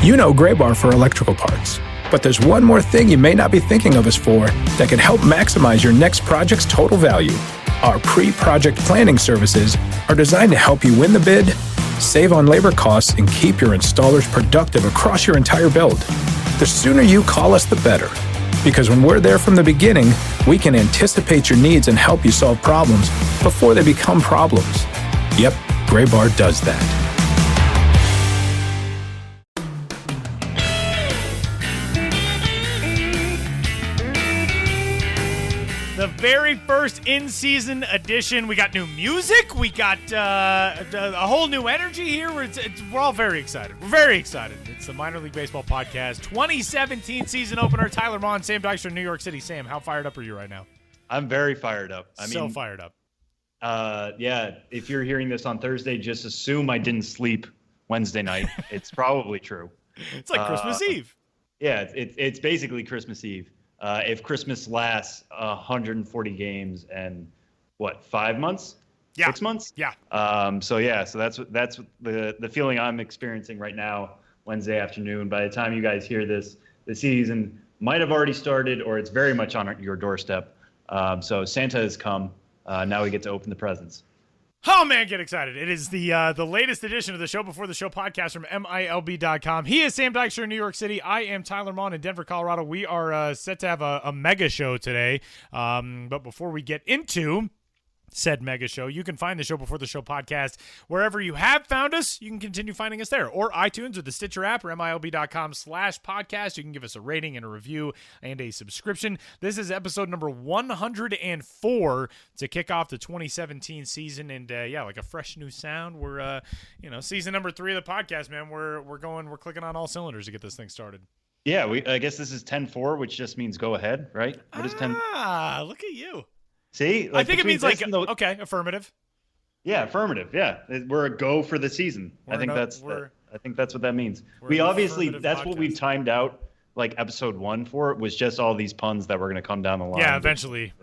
You know Gray Bar for electrical parts, but there's one more thing you may not be thinking of us for that can help maximize your next project's total value. Our pre-project planning services are designed to help you win the bid, save on labor costs, and keep your installers productive across your entire build. The sooner you call us, the better. Because when we're there from the beginning, we can anticipate your needs and help you solve problems before they become problems. Yep, Gray Bar does that. The very first in-season edition. We got new music. We got a whole new energy here. We're all very excited. We're very excited. It's the Minor League Baseball Podcast 2017 season opener. Tyler Mon, Sam Dykstra, New York City. Sam, how fired up are you right now? I'm very fired up. I mean, fired up. Yeah, if you're hearing this on Thursday, just assume I didn't sleep Wednesday night. It's probably true. It's like Christmas Eve. Yeah, it's basically Christmas Eve. If Christmas lasts 140 games and 5 months? Yeah. 6 months? Yeah. So that's the feeling I'm experiencing right now, Wednesday afternoon. By the time you guys hear this, the season might have already started, or it's very much on your doorstep. So Santa has come. Now we get to open the presents. Oh, man, get excited. It is the latest edition of the Show Before the Show podcast from MILB.com. He is Sam Dykstra in New York City. I am Tyler Mon in Denver, Colorado. We are set to have a mega show today. But before we get into said mega show, you can find the Show Before the Show podcast wherever you have found us. You can continue finding us there, or iTunes or the Stitcher app, or MILB.com/podcast. You can give us a rating and a review and a subscription. This is episode number 104 to kick off the 2017 season, and like a fresh new sound. We're season number 3 of the podcast, man. We're clicking on all cylinders to get this thing started. Yeah, I guess this is 10-4, which just means go ahead, right? What is 10? Look at you. See, I think it means okay, affirmative. Yeah, affirmative. Yeah, we're a go for the season. I think that's what that means. We obviously that's podcast. What we timed out like episode 1 for. It was just all these puns that were going to come down the line. Yeah, eventually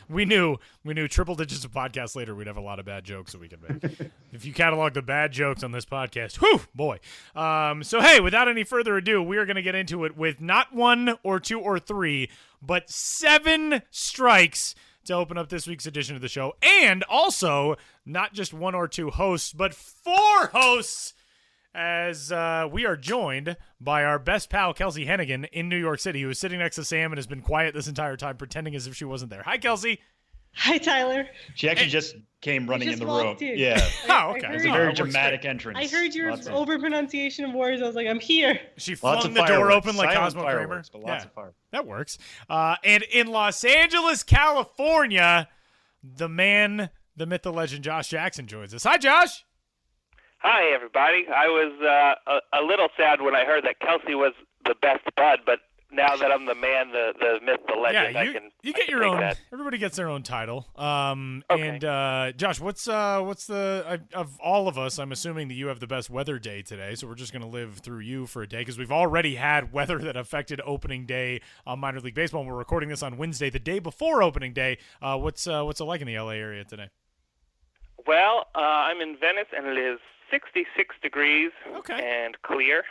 we knew triple digits of podcasts later we'd have a lot of bad jokes that we could make. If you catalog the bad jokes on this podcast, whew, boy. So hey, without any further ado, we are going to get into it with not 1 or 2 or 3, but 7 strikes to open up this week's edition of the show. And also, not just 1 or 2 hosts, but 4 hosts, as we are joined by our best pal, Kelsie Heneghan, in New York City, who is sitting next to Sam and has been quiet this entire time, pretending as if she wasn't there. Hi, Kelsie. Hi, Tyler. She actually just came running in the room. In. Yeah. Oh, okay. It was a very dramatic entrance. I heard your over-pronunciation of words. I was like, I'm here. She flung the door open like Cosmo Kramer. But lots of fire. That works. And in Los Angeles, California, the man, the myth, the legend, Josh Jackson joins us. Hi, Josh. Hi, everybody. I was a little sad when I heard that Kelsie was the best bud, but now that I'm the man, the myth, the legend, you get your own. That. Everybody gets their own title. Okay. And Josh, what's the of all of us? I'm assuming that you have the best weather day today, so we're just going to live through you for a day because we've already had weather that affected opening day on minor league baseball. And we're recording this on Wednesday, the day before opening day. What's it like in the LA area today? Well, I'm in Venice, and it is 66 degrees and clear,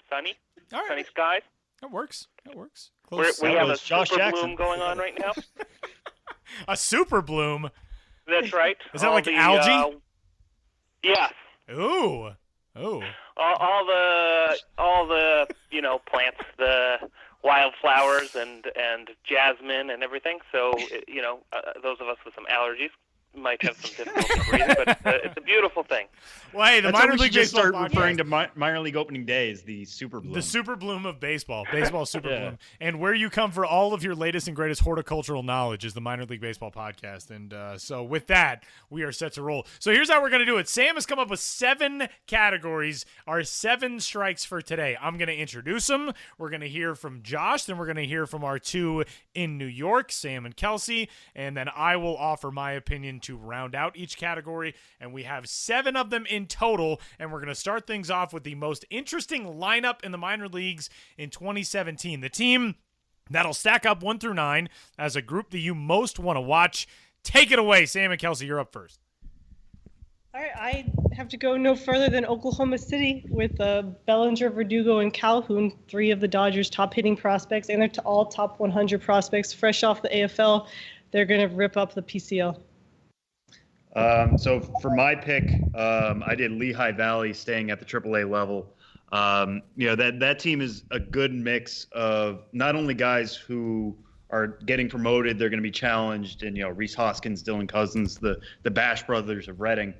sunny, sunny skies. That works. We have a super bloom going on right now. A super bloom? That's right. Is that like algae? Yes. Ooh. All the plants, the wildflowers and jasmine and everything. So those of us with some allergies might have some difficulty breathing, but it's a beautiful thing. Well, hey, the minor league baseball start referring to minor league opening day as the super bloom. The super bloom of baseball super bloom. And where you come for all of your latest and greatest horticultural knowledge is the Minor League Baseball Podcast. And so with that, we are set to roll. So here's how we're going to do it. Sam has come up with 7 categories, our 7 strikes for today. I'm going to introduce them. We're going to hear from Josh, then we're going to hear from our 2 in New York, Sam and Kelsie, and then I will offer my opinion to round out each category, and we have 7 of them in total, and we're going to start things off with the most interesting lineup in the minor leagues in 2017. The team that'll stack up 1 through 9 as a group that you most want to watch. Take it away, Sam and Kelsie, you're up first. All right, I have to go no further than Oklahoma City with Bellinger, Verdugo, and Calhoun, 3 of the Dodgers' top hitting prospects, and they're all top 100 prospects, fresh off the AFL. They're going to rip up the PCL. So for my pick, I did Lehigh Valley staying at the AAA level. That team is a good mix of not only guys who are getting promoted, they're going to be challenged, and Reese Hoskins, Dylan Cousins, the Bash brothers of Reading,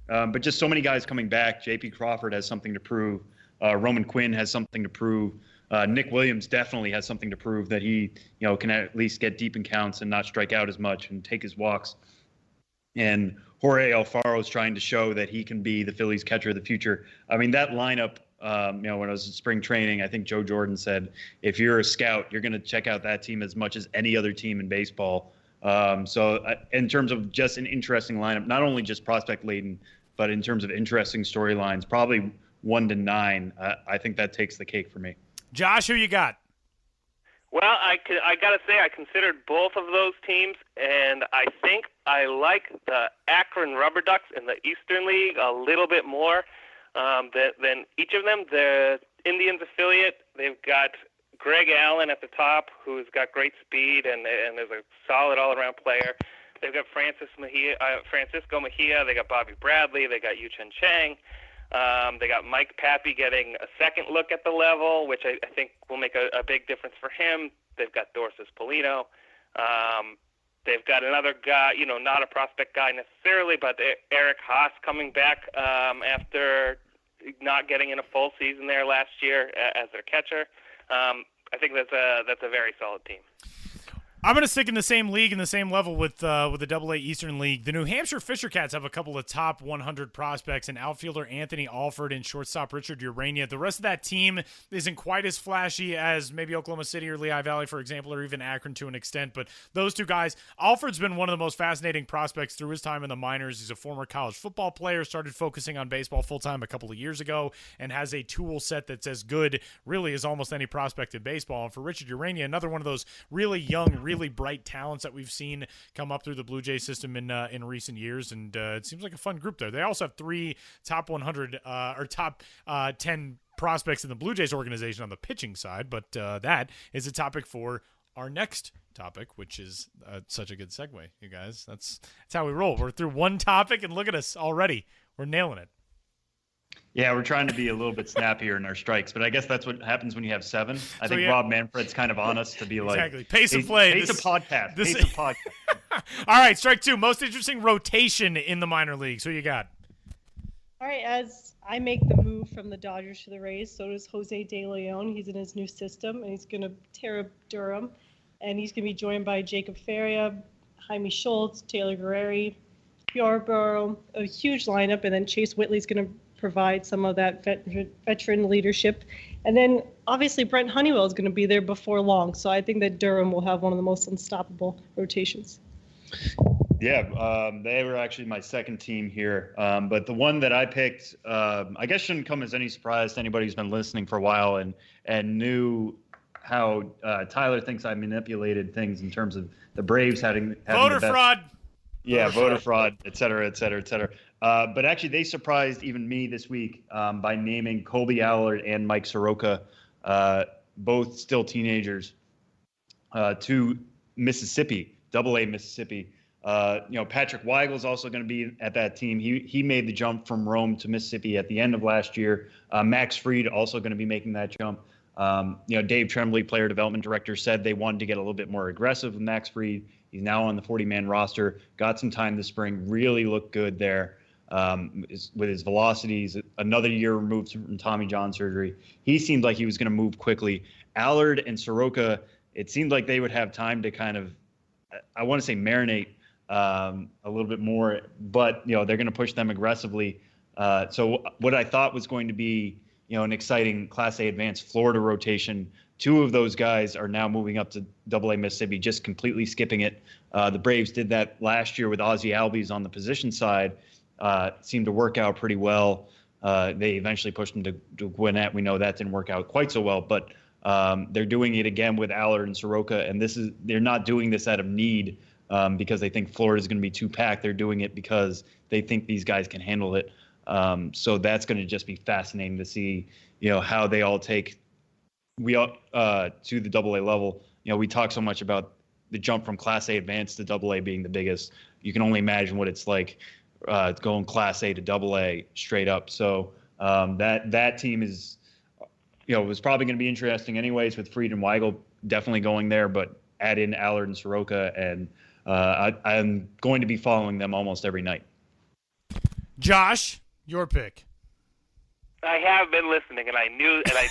but just so many guys coming back. J.P. Crawford has something to prove. Roman Quinn has something to prove. Nick Williams definitely has something to prove that he can at least get deep in counts and not strike out as much and take his walks. And Jorge Alfaro is trying to show that he can be the Phillies catcher of the future. I mean, that lineup, when I was in spring training, I think Joe Jordan said, if you're a scout, you're going to check out that team as much as any other team in baseball. In terms of just an interesting lineup, not only just prospect laden, but in terms of interesting storylines, probably 1 to 9. I think that takes the cake for me. Josh, who you got? Well, I got to say I considered both of those teams, and I think I like the Akron Rubber Ducks in the Eastern League a little bit more than each of them. The Indians affiliate, they've got Greg Allen at the top, who's got great speed and is a solid all-around player. They've got Francisco Mejia. They got Bobby Bradley. They got Yu-Chen Chang. They got Mike Pappy getting a second look at the level, which I think will make a big difference for him. They've got Dorsis Polino. They've got another guy, not a prospect guy necessarily, but Eric Haas coming back after not getting in a full season there last year as their catcher. I think that's a very solid team. I'm going to stick in the same league and the same level with the AA Eastern League. The New Hampshire Fisher Cats have a couple of top 100 prospects, and outfielder Anthony Alford and shortstop Richard Urania. The rest of that team isn't quite as flashy as maybe Oklahoma City or Lehigh Valley, for example, or even Akron to an extent, but those two guys, Alford's been one of the most fascinating prospects through his time in the minors. He's a former college football player, started focusing on baseball full-time a couple of years ago, and has a tool set that's as good, really, as almost any prospect in baseball. And for Richard Urania, another one of those really young, really bright talents that we've seen come up through the Blue Jays system in recent years, and it seems like a fun group there. They also have 3 top 100 or top 10 prospects in the Blue Jays organization on the pitching side, but that is a topic for our next topic, which is such a good segue, you guys. That's how we roll. We're through one topic, and look at us already. We're nailing it. Yeah, we're trying to be a little bit snappier in our strikes, but I guess that's what happens when you have 7. I think Rob Manfred's kind of on us to be like, exactly. Pace of play. Pace of podcast. Pace of podcast. All right, strike 2. Most interesting rotation in the minor leagues. Who you got? All right, as I make the move from the Dodgers to the Rays, so does Jose De Leon. He's in his new system, and he's going to tear up Durham, and he's going to be joined by Jacob Faria, Jaime Schultz, Taylor Guerreri, Yarborough, a huge lineup, and then Chase Whitley's going to provide some of that veteran leadership. And then obviously Brent Honeywell is going to be there before long. So I think that Durham will have one of the most unstoppable rotations. Yeah, they were actually my second team here. But the one that I picked, I guess shouldn't come as any surprise to anybody who's been listening for a while and knew how Tyler thinks I manipulated things in terms of the Braves having voter fraud. Yeah, voter fraud, et cetera, et cetera, et cetera. But actually, they surprised even me this week by naming Colby Allard and Mike Soroka, both still teenagers, to Mississippi, AA Mississippi. Patrick Weigel is also going to be at that team. He made the jump from Rome to Mississippi at the end of last year. Max Fried also going to be making that jump. Dave Tremblay, player development director, said they wanted to get a little bit more aggressive with Max Fried. He's now on the 40-man roster. Got some time this spring. Really looked good there with his velocities. Another year removed from Tommy John surgery. He seemed like he was going to move quickly. Allard and Soroka, it seemed like they would have time to kind of, I want to say marinate a little bit more, but they're going to push them aggressively. So what I thought was going to be an exciting Class A advanced Florida rotation, 2 of those guys are now moving up to AA Mississippi, just completely skipping it. The Braves did that last year with Ozzie Albies on the position side. Seemed to work out pretty well. They eventually pushed him to Gwinnett. We know that didn't work out quite so well, but they're doing it again with Allard and Soroka, and they're not doing this out of need. because they think Florida is going to be too packed. They're doing it because they think these guys can handle it. So that's going to just be fascinating to see, how they all take to the AA level. We talk so much about the jump from Class A advanced to AA being the biggest. You can only imagine what it's like going Class A to AA straight up. So that team is, was probably going to be interesting anyways with Fried and Weigel definitely going there, but add in Allard and Soroka, and I'm going to be following them almost every night. Josh, your pick. I have been listening, and I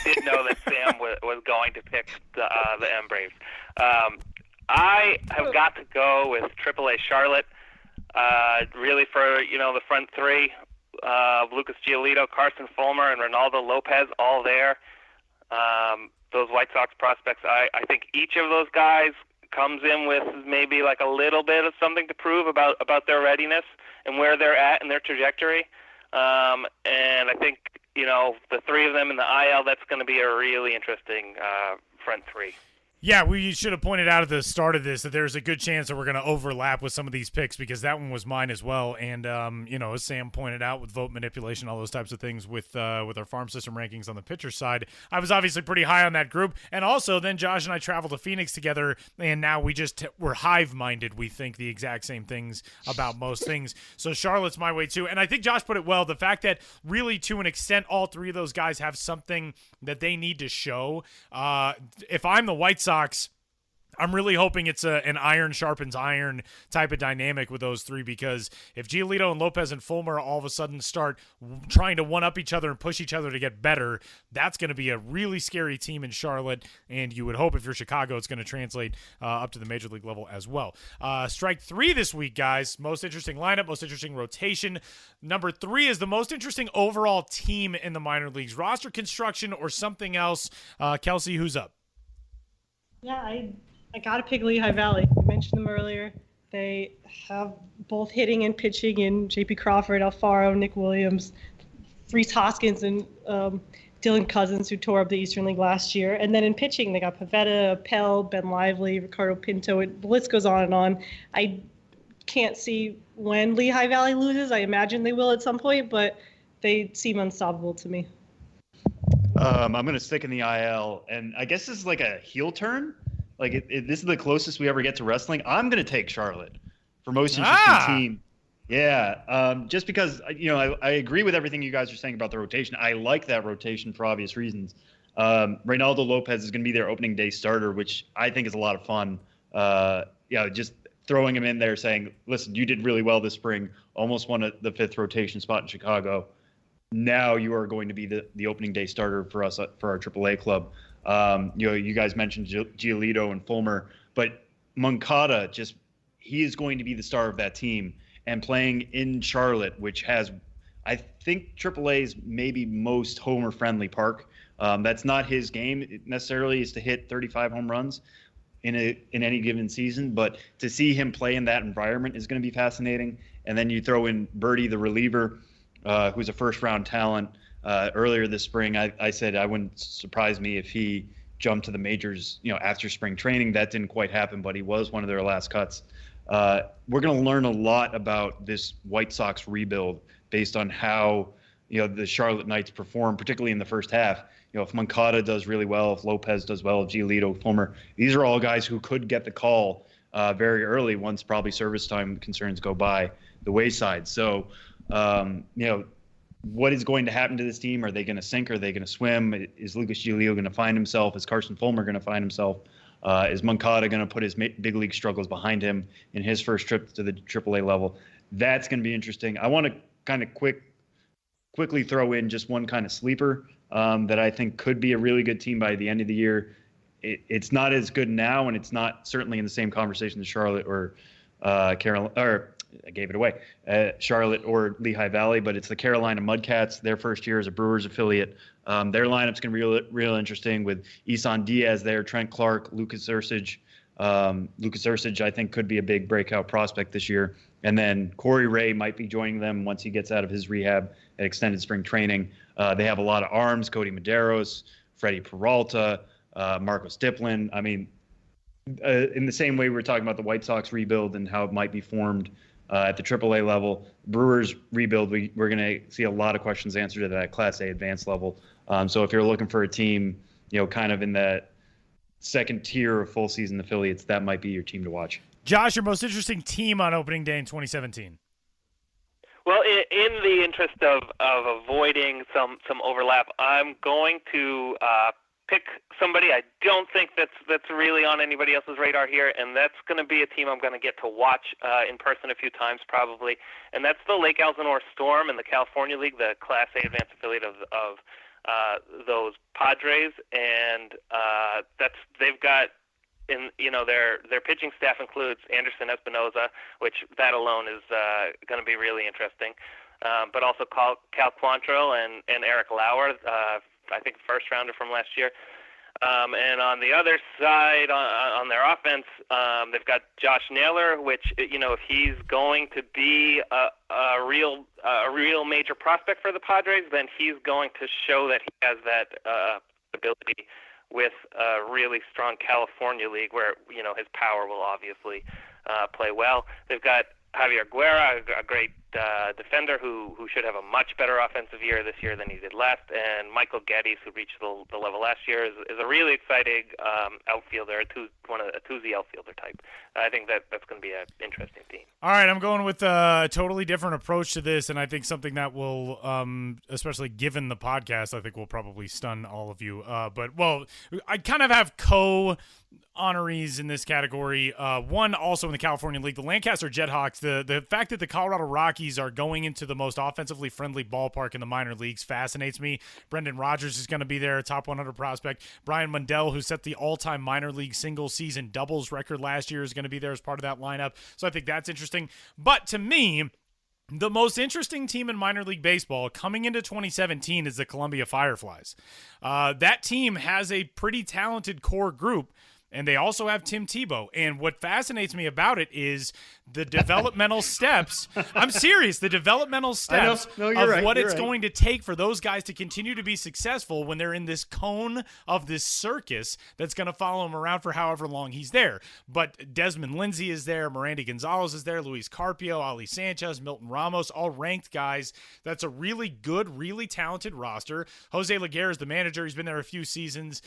did know that Sam was going to pick the M Braves. I have got to go with AAA Charlotte, really for the front three, Lucas Giolito, Carson Fulmer, and Ronaldo Lopez, all there. Those White Sox prospects, I think each of those guys comes in with maybe like a little bit of something to prove about their readiness and where they're at in their trajectory. And I think, the three of them in the IL, that's going to be a really interesting front three. Yeah, we should have pointed out at the start of this that there's a good chance that we're going to overlap with some of these picks, because that one was mine as well. And, as Sam pointed out, with vote manipulation, all those types of things with our farm system rankings on the pitcher side, I was obviously pretty high on that group. And also then Josh and I traveled to Phoenix together, and now we're hive-minded. We think the exact same things about most things. So Charlotte's my way too. And I think Josh put it well, the fact that really to an extent all three of those guys have something that they need to show. If I'm the White Sox, I'm really hoping it's an iron sharpens iron type of dynamic with those three, because if Giolito and Lopez and Fulmer all of a sudden start trying to one-up each other and push each other to get better, that's going to be a really scary team in Charlotte, and you would hope if you're Chicago it's going to translate up to the major league level as well. Strike three this week, guys. Most interesting lineup, most interesting rotation. Number 3 is the most interesting overall team in the minor leagues. Roster construction or something else. Kelsie, who's up? Yeah, I got to pick Lehigh Valley. I mentioned them earlier. They have both hitting and pitching in J.P. Crawford, Alfaro, Nick Williams, Rhys Hoskins, and Dylan Cousins, who tore up the Eastern League last year. And then in pitching, they got Pivetta, Pell, Ben Lively, Ricardo Pinto. The list goes on and on. I can't see when Lehigh Valley loses. I imagine they will at some point, but they seem unstoppable to me. I'm going to stick in the IL, and I guess this is like a heel turn. Like this is the closest we ever get to wrestling. I'm going to take Charlotte for most interesting team. Yeah, just because I agree with everything you guys are saying about the rotation. I like that rotation for obvious reasons. Reynaldo Lopez is going to be their opening day starter, which I think is a lot of fun. Just throwing him in there, saying, "Listen, you did really well this spring. Almost won the 5th rotation spot in Chicago. Now you are going to be the opening day starter for us for our AAA club." You guys mentioned Giolito and Fulmer, but Moncada, he is going to be the star of that team, and playing in Charlotte, which has, I think, AAA's maybe most homer-friendly park. That's not his game necessarily, is to hit 35 home runs in any given season, but to see him play in that environment is going to be fascinating. And then you throw in Birdie, the reliever, who's a first-round talent. Earlier this spring, I said I wouldn't surprise me if he jumped to the majors, after spring training. That didn't quite happen, but he was one of their last cuts. We're going to learn a lot about this White Sox rebuild based on how, the Charlotte Knights perform, particularly in the first half. If Moncada does really well, if Lopez does well, if Giolito, Fulmer, these are all guys who could get the call very early once probably service time concerns go by the wayside. So, what is going to happen to this team? Are they going to sink? Are they going to swim? Is Lucas Giolito going to find himself? Is Carson Fulmer going to find himself? Is Moncada going to put his big league struggles behind him in his first trip to the AAA level? That's going to be interesting. I want to kind of quickly throw in just one kind of sleeper that I think could be a really good team by the end of the year. It's not as good now, and it's not certainly in the same conversation as Charlotte or Carolina, or I gave it away, Charlotte or Lehigh Valley, but it's the Carolina Mudcats. Their first year as a Brewers affiliate. Their lineup's going to be real interesting with Isan Diaz there, Trent Clark, Lucas Ursich. Lucas Ursich, I think, could be a big breakout prospect this year. And then Corey Ray might be joining them once he gets out of his rehab at extended spring training. They have a lot of arms: Cody Medeiros, Freddie Peralta, Marcos Dipplin. I mean, in the same way we were talking about the White Sox rebuild and how it might be formed at the AAA level, Brewers rebuild, we're going to see a lot of questions answered at that Class A advanced level. So if you're looking for a team, kind of in that second tier of full season affiliates, that might be your team to watch. Josh, your most interesting team on opening day in 2017? Well, in the interest of avoiding some overlap, I'm going to pick somebody I don't think that's really on anybody else's radar here, and that's going to be a team I'm going to get to watch in person a few times probably, and that's the Lake Elsinore Storm in the California League, the Class A advanced affiliate of those Padres, and they've got their pitching staff includes Anderson Espinoza, which that alone is going to be really interesting, but also Cal Quantrill and Eric Lauer, I think first rounder from last year. And on the other side, on their offense, they've got Josh Naylor, which, if he's going to be a real major prospect for the Padres, then he's going to show that he has that ability with a really strong California League where, his power will obviously play well. They've got Javier Guerra, a great defender who should have a much better offensive year this year than he did last, and Michael Geddes, who reached the level last year, is a really exciting outfielder, a Tuesday outfielder type. I think that's going to be an interesting team. All right, I'm going with a totally different approach to this, and I think something that will, especially given the podcast, I think will probably stun all of you. But I kind of have honorees in this category. One also in the California League, the Lancaster Jethawks. The fact that the Colorado Rockies are going into the most offensively friendly ballpark in the minor leagues fascinates me. Brendan Rodgers is going to be there, a top 100 prospect. Brian Mundell, who set the all-time minor league single-season doubles record last year, is going to be there as part of that lineup. So I think that's interesting. But to me, the most interesting team in minor league baseball coming into 2017 is the Columbia Fireflies. That team has a pretty talented core group, and they also have Tim Tebow. And what fascinates me about it is the developmental steps. I'm serious. The developmental steps of what it's going to take for those guys to continue to be successful when they're in this cone of this circus that's going to follow him around for however long he's there. But Desmond Lindsay is there. Miranda Gonzalez is there. Luis Carpio, Ali Sanchez, Milton Ramos, all ranked guys. That's a really good, really talented roster. Jose Laguerre is the manager. He's been there a few seasons.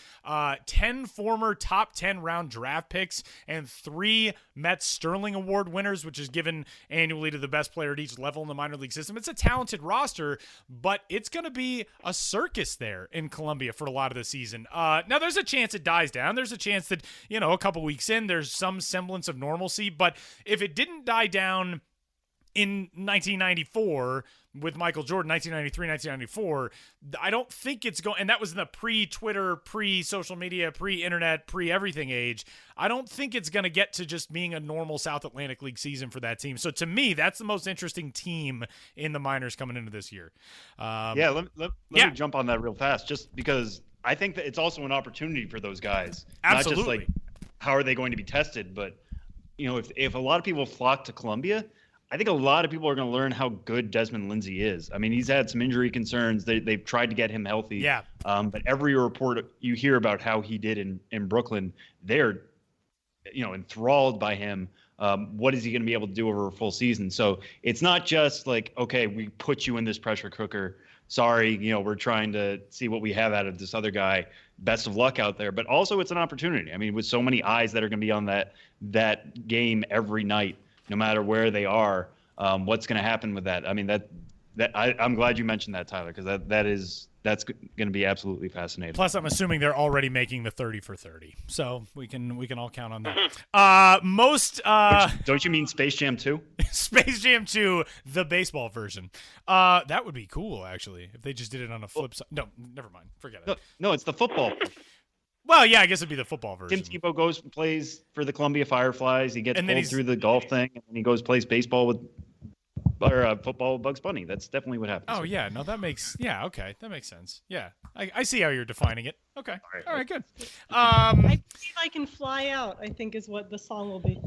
10 former top 10 round draft picks and 3 Mets Sterling Award winners, which is given annually to the best player at each level in the minor league system. It's a talented roster, but it's going to be a circus there in Columbia for a lot of the season. Now, there's a chance it dies down. There's a chance that, a couple weeks in, there's some semblance of normalcy. But if it didn't die down in 1994 with Michael Jordan, 1993, 1994, I don't think it's going, and that was in the pre-Twitter, pre-social media, pre-internet, pre-everything age. I don't think it's going to get to just being a normal South Atlantic League season for that team. So to me, that's the most interesting team in the minors coming into this year. Let me jump on that real fast, just because I think that it's also an opportunity for those guys. Absolutely. Not just how are they going to be tested, but if a lot of people flock to Columbia, I think a lot of people are going to learn how good Desmond Lindsay is. I mean, he's had some injury concerns. They've tried to get him healthy. Yeah. But every report you hear about how he did in Brooklyn, they're, enthralled by him. What is he going to be able to do over a full season? So it's not just like, okay, we put you in this pressure cooker. Sorry, we're trying to see what we have out of this other guy. Best of luck out there. But also it's an opportunity. I mean, with so many eyes that are going to be on that game every night, no matter where they are, what's going to happen with that? I mean, I'm glad you mentioned that, Tyler, because that's going to be absolutely fascinating. Plus, I'm assuming they're already making the 30 for 30, so we can all count on that. Don't you mean Space Jam 2? Space Jam 2, the baseball version. That would be cool, actually, if they just did it on a flip side. No, never mind. Forget it. No, it's the football. Well, yeah, I guess it'd be the football version. Tim Tebow plays for the Columbia Fireflies. He gets pulled through the golf thing, and then he plays football with Bugs Bunny. That's definitely what happens. Oh, yeah. No, okay. That makes sense. Yeah. I see how you're defining it. Okay. All right, good. I believe I can fly out, I think is what the song will be.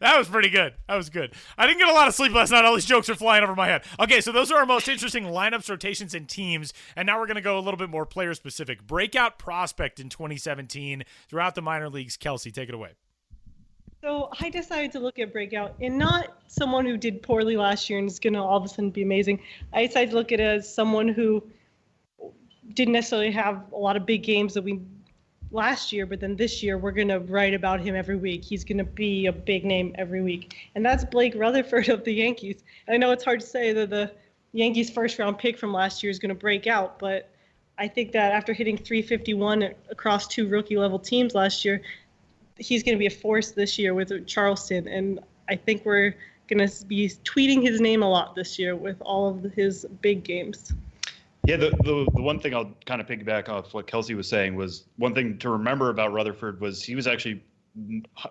That was pretty good. That was good. I didn't get a lot of sleep last night. All these jokes are flying over my head. Okay, so those are our most interesting lineups, rotations, and teams. And now we're going to go a little bit more player specific. Breakout prospect in 2017 throughout the minor leagues. Kelsie, take it away. So I decided to look at breakout, and not someone who did poorly last year and is going to all of a sudden be amazing. I decided to look at it as someone who didn't necessarily have a lot of big games that we last year, but then this year we're going to write about him every week. He's going to be a big name every week. And that's Blake Rutherford of the Yankees. And I know it's hard to say that the Yankees first round pick from last year is going to break out, but I think that after hitting 351 across 2 rookie level teams last year, he's going to be a force this year with Charleston. And I think we're going to be tweeting his name a lot this year with all of his big games. Yeah, the one thing I'll kind of piggyback off what Kelsie was saying was one thing to remember about Rutherford was he was actually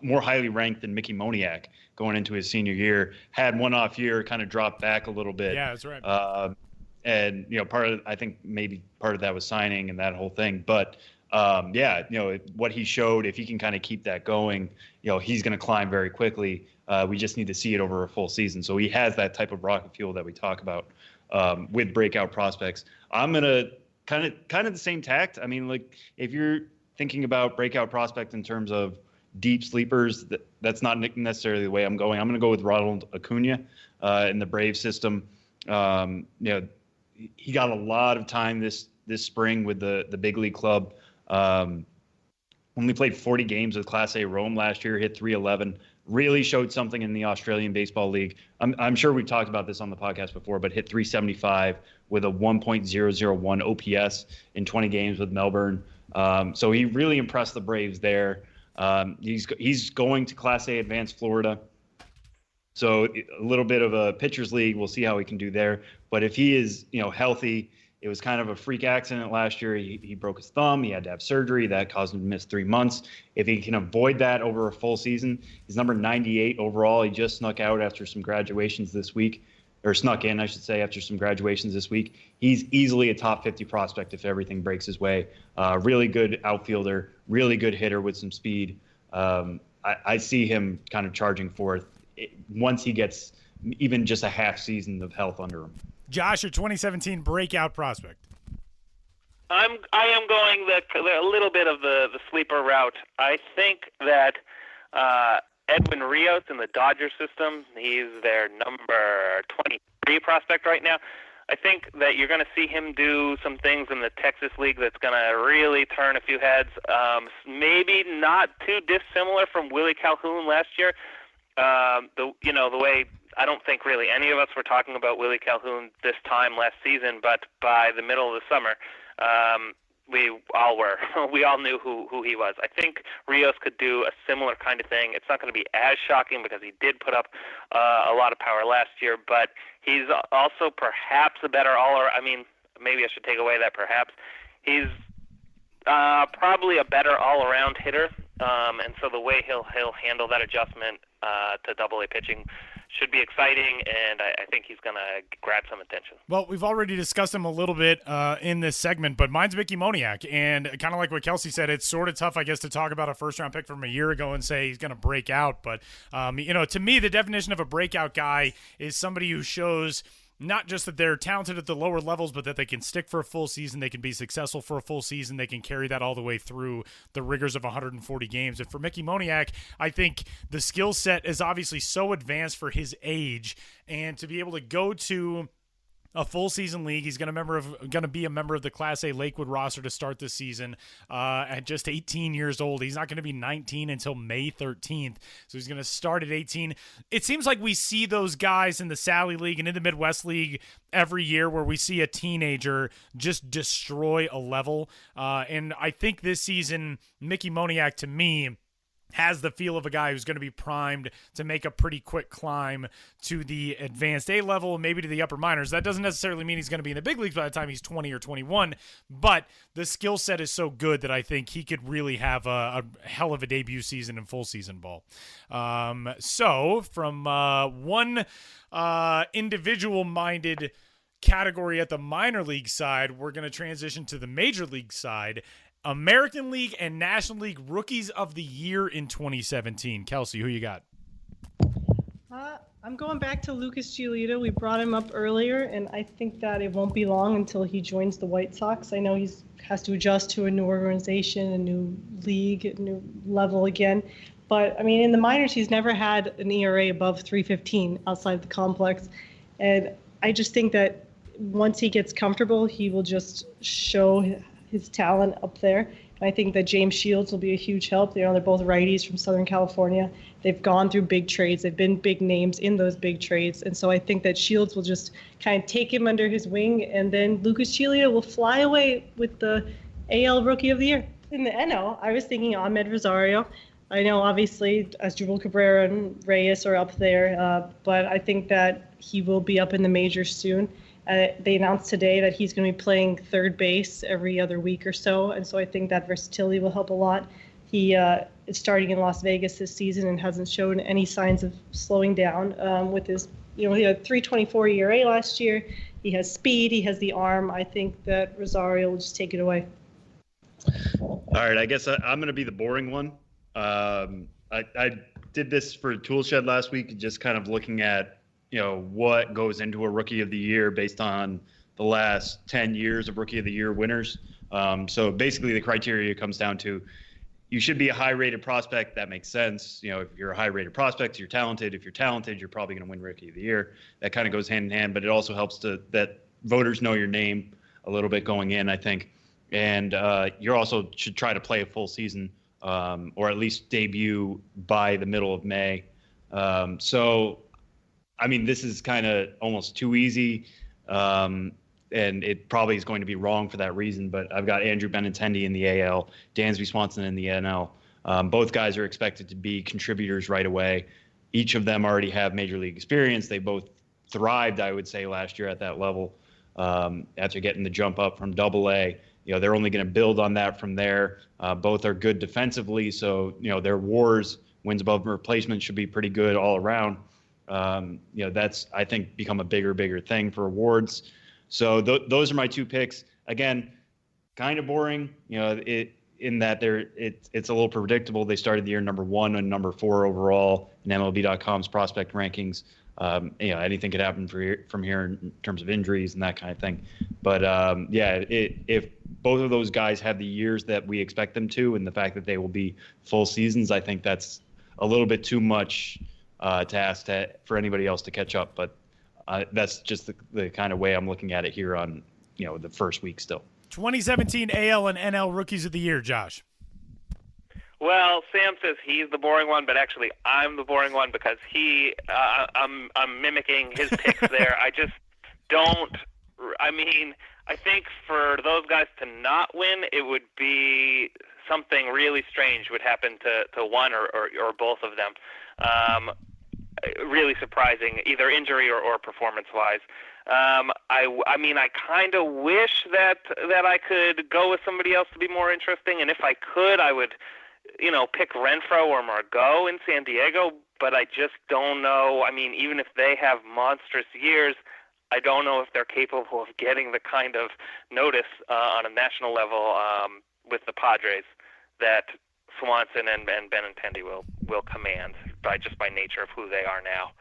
more highly ranked than Mickey Moniak going into his senior year. Had one off year, kind of dropped back a little bit. Yeah, that's right. And I think maybe part of that was signing and that whole thing. But what he showed, if he can kind of keep that going, he's going to climb very quickly. We just need to see it over a full season. So he has that type of rocket fuel that we talk about. With breakout prospects, I'm gonna kind of the same tact. I mean, like if you're thinking about breakout prospect in terms of deep sleepers, that's not necessarily the way I'm going. I'm gonna go with Ronald Acuna in the Brave system. He got a lot of time this spring with the big league club. Only played 40 games with Class A Rome last year, hit 311. Really showed something in the Australian Baseball League. I'm sure we've talked about this on the podcast before, but hit 375 with a 1.001 OPS in 20 games with Melbourne. So he really impressed the Braves there. He's going to Class A Advanced Florida. So a little bit of a pitcher's league. We'll see how he can do there. But if he is, healthy, it was kind of a freak accident last year. He broke his thumb. He had to have surgery. That caused him to miss 3 months. If he can avoid that over a full season, he's number 98 overall. He just snuck out after some graduations this week, or snuck in, I should say, after some graduations this week. He's easily a top 50 prospect if everything breaks his way. Really good outfielder, really good hitter with some speed. I see him kind of charging forth once he gets even just a half season of health under him. Josh, your 2017 breakout prospect. I am going a little bit of the sleeper route. I think that Edwin Rios in the Dodger system, he's their number 23 prospect right now. I think that you're going to see him do some things in the Texas League that's going to really turn a few heads. Maybe not too dissimilar from Willie Calhoun last year. The way I don't think really any of us were talking about Willie Calhoun this time last season, but by the middle of the summer, we all were. We all knew who he was. I think Rios could do a similar kind of thing. It's not going to be as shocking because he did put up a lot of power last year, but he's also perhaps a better maybe I should take away that perhaps. He's probably a better all-around hitter, and so the way he'll handle that adjustment to Double-A pitching should be exciting, and I think he's going to grab some attention. Well, we've already discussed him a little bit in this segment, but mine's Mickey Moniak, and kind of like what Kelsie said, it's sort of tough, I guess, to talk about a first-round pick from a year ago and say he's going to break out, but, to me, the definition of a breakout guy is somebody who shows not just that they're talented at the lower levels, but that they can stick for a full season, they can be successful for a full season, they can carry that all the way through the rigors of 140 games. And for Mickey Moniak, I think the skill set is obviously so advanced for his age, and to be able to go to a full season league. He's going to be a member of the Class A Lakewood roster to start this season at just 18 years old. He's not going to be 19 until May 13th, so he's going to start at 18. It seems like we see those guys in the Sally League and in the Midwest League every year where we see a teenager just destroy a level. And I think this season, Mickey Moniak, to me, has the feel of a guy who's going to be primed to make a pretty quick climb to the advanced A level, maybe to the upper minors. That doesn't necessarily mean he's going to be in the big leagues by the time he's 20 or 21, but the skill set is so good that I think he could really have a hell of a debut season in full season ball. So from one individual-minded category at the minor league side, we're going to transition to the major league side. American League and National League Rookies of the Year in 2017. Kelsie, who you got? I'm going back to Lucas Giolito. We brought him up earlier, and I think that it won't be long until he joins the White Sox. I know he has to adjust to a new organization, a new league, a new level again. But, I mean, in the minors, he's never had an ERA above 3.15 outside the complex. And I just think that once he gets comfortable, he will just show his talent up there. I think that James Shields will be a huge help. They're both righties from Southern California. They've gone through big trades. They've been big names in those big trades. And so I think that Shields will just kind of take him under his wing, and then Lucas Giolito will fly away with the AL Rookie of the Year. In the NL, I was thinking Ahmed Rosario. I know, obviously, Asdrubal Cabrera and Reyes are up there, but I think that he will be up in the majors soon. They announced today that he's going to be playing third base every other week or so, and so I think that versatility will help a lot. He is starting in Las Vegas this season and hasn't shown any signs of slowing down with his, he had 3.24 ERA last year. He has speed. He has the arm. I think that Rosario will just take it away. All right, I guess I'm going to be the boring one. I did this for Tool Shed last week, just kind of looking at what goes into a Rookie of the Year based on the last 10 years of Rookie of the Year winners. So basically the criteria comes down to you should be a high-rated prospect. That makes sense. If you're a high-rated prospect, you're talented. If you're talented, you're probably going to win Rookie of the Year. That kind of goes hand in hand, but it also helps that voters know your name a little bit going in, I think. And you also should try to play a full season or at least debut by the middle of May. I mean, this is kind of almost too easy, and it probably is going to be wrong for that reason, but I've got Andrew Benintendi in the AL, Dansby Swanson in the NL. Both guys are expected to be contributors right away. Each of them already have major league experience. They both thrived, I would say, last year at that level after getting the jump up from Double-A. They're only going to build on that from there. Both are good defensively, so their WARs, wins above replacement, should be pretty good all around. That's, I think, become a bigger thing for awards. So those are my two picks. Again, kind of boring, in that it's a little predictable. They started the year number 1 and number 4 overall in MLB.com's prospect rankings. Anything could happen from here in terms of injuries and that kind of thing. But if both of those guys have the years that we expect them to, and the fact that they will be full seasons, I think that's a little bit too much to ask for anybody else to catch up. But that's just the kind of way I'm looking at it here on the first week still. 2017 AL and NL Rookies of the Year, Josh. Well, Sam says he's the boring one, but actually I'm the boring one because I'm mimicking his picks there. I just don't. I mean, I think for those guys to not win, it would be something really strange would happen to one or both of them. Really surprising, either injury or performance-wise. I mean, I kind of wish that I could go with somebody else to be more interesting, and if I could, I would, pick Renfroe or Margot in San Diego, but I just don't know. I mean, even if they have monstrous years, I don't know if they're capable of getting the kind of notice on a national level with the Padres that Swanson and Benintendi will command by nature of who they are now.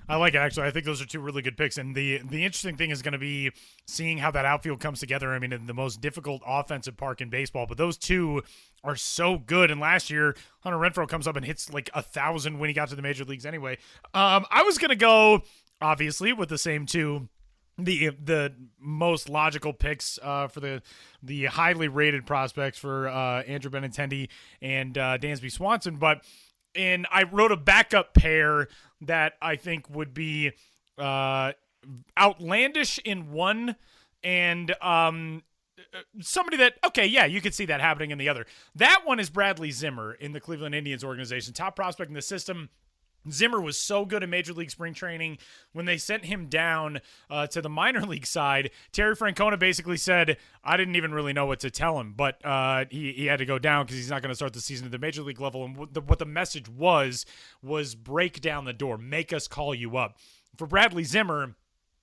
I like it, actually. I think those are two really good picks. And the interesting thing is going to be seeing how that outfield comes together. I mean, in the most difficult offensive park in baseball. But those two are so good. And last year, Hunter Renfroe comes up and hits like 1,000 when he got to the major leagues anyway. I was going to go, obviously, with the same two. The most logical picks for the highly rated prospects for Andrew Benintendi and Dansby Swanson. And I wrote a backup pair that I think would be outlandish in one and somebody that, okay, yeah, you could see that happening in the other. That one is Bradley Zimmer in the Cleveland Indians organization, top prospect in the system. Zimmer was so good in Major League Spring Training. When they sent him down to the minor league side, Terry Francona basically said, I didn't even really know what to tell him, but he had to go down because he's not going to start the season at the Major League level. And what the message was break down the door, make us call you up. For Bradley Zimmer,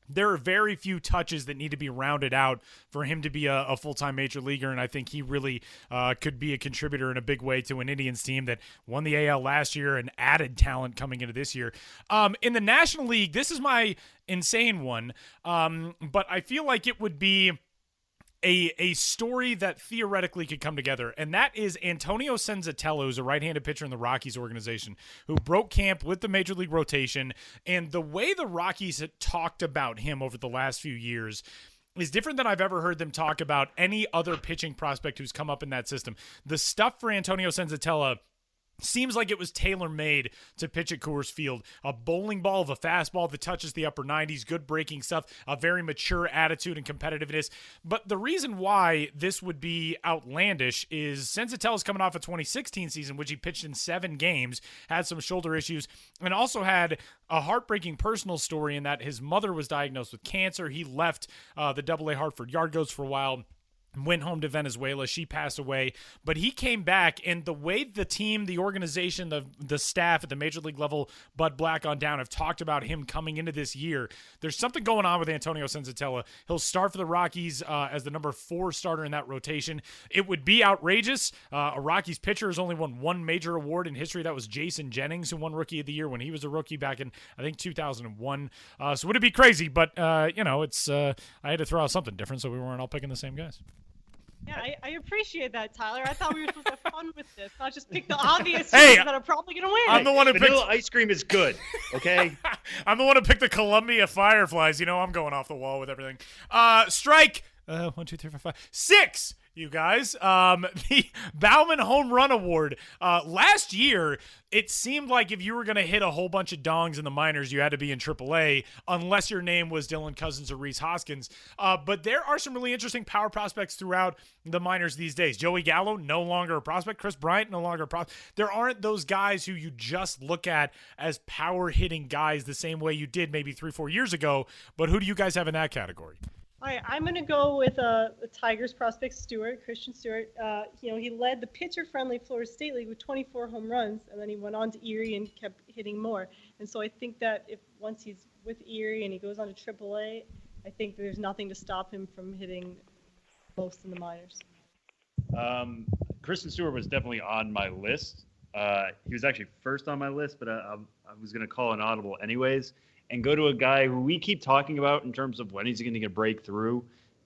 there are very few touches that need to be rounded out for him to be a full-time major leaguer, and I think he really could be a contributor in a big way to an Indians team that won the AL last year and added talent coming into this year. In the National League, this is my insane one, but I feel like it would be a story that theoretically could come together, and that is Antonio Senzatella, who's a right-handed pitcher in the Rockies organization, who broke camp with the Major League rotation, and the way the Rockies had talked about him over the last few years is different than I've ever heard them talk about any other pitching prospect who's come up in that system. The stuff for Antonio Senzatella seems like it was tailor-made to pitch at Coors Field. A bowling ball of a fastball that touches the upper 90s, good breaking stuff, a very mature attitude and competitiveness. But the reason why this would be outlandish is Senzatella's coming off a 2016 season, which he pitched in 7 games, had some shoulder issues, and also had a heartbreaking personal story in that his mother was diagnosed with cancer. He left the AA Hartford Yard Goats for a while, went home to Venezuela. She passed away, but he came back, and the way the team, the organization, the staff at the major league level, Bud Black on down, have talked about him coming into this year, there's something going on with Antonio Senzatella. He'll start for the Rockies as the number 4 starter in that rotation. It would be outrageous. A Rockies pitcher has only won 1 major award in history. That was Jason Jennings, who won Rookie of the Year when he was a rookie back in, I think, 2001. So would it be crazy? But, it's I had to throw out something different, so we weren't all picking the same guys. Yeah, I appreciate that, Tyler. I thought we were supposed to have fun with this, not just pick the obvious Hey, teams that are probably going to win. I'm the one who picked Vanilla ice cream is good, okay? I'm the one who picked the Columbia Fireflies. I'm going off the wall with everything. Strike. 1, 2, 3, 4, 5, 6. You guys, the Bauman Home Run Award. Last year, it seemed like if you were going to hit a whole bunch of dongs in the minors, you had to be in AAA, unless your name was Dylan Cousins or Rhys Hoskins. But there are some really interesting power prospects throughout the minors these days. Joey Gallo, no longer a prospect. Chris Bryant, no longer a prospect. There aren't those guys who you just look at as power-hitting guys the same way you did maybe 3-4 years ago. But who do you guys have in that category? All right, I'm going to go with the Tigers prospect Christian Stewart. He led the pitcher-friendly Florida State League with 24 home runs, and then he went on to Erie and kept hitting more. And so I think that if once he's with Erie and he goes on to AAA, I think there's nothing to stop him from hitting most in the minors. Christian Stewart was definitely on my list. He was actually first on my list, but I was going to call an audible anyways and go to a guy who we keep talking about in terms of when he's going to get a breakthrough.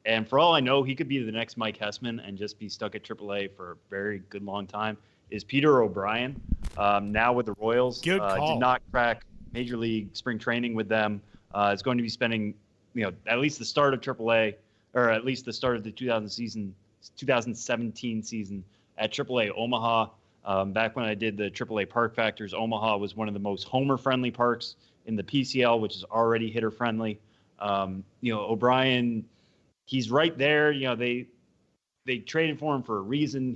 And for all I know, he could be the next Mike Hessman and just be stuck at AAA for a very good long time, is Peter O'Brien, now with the Royals. Good call. Did not crack Major League spring training with them. Is going to be spending, at least the start of AAA, or at least the start of the 2017 season at AAA Omaha. Back when I did the AAA Park Factors, Omaha was one of the most homer-friendly parks in the PCL, which is already hitter-friendly. O'Brien, he's right there. They traded for him for a reason.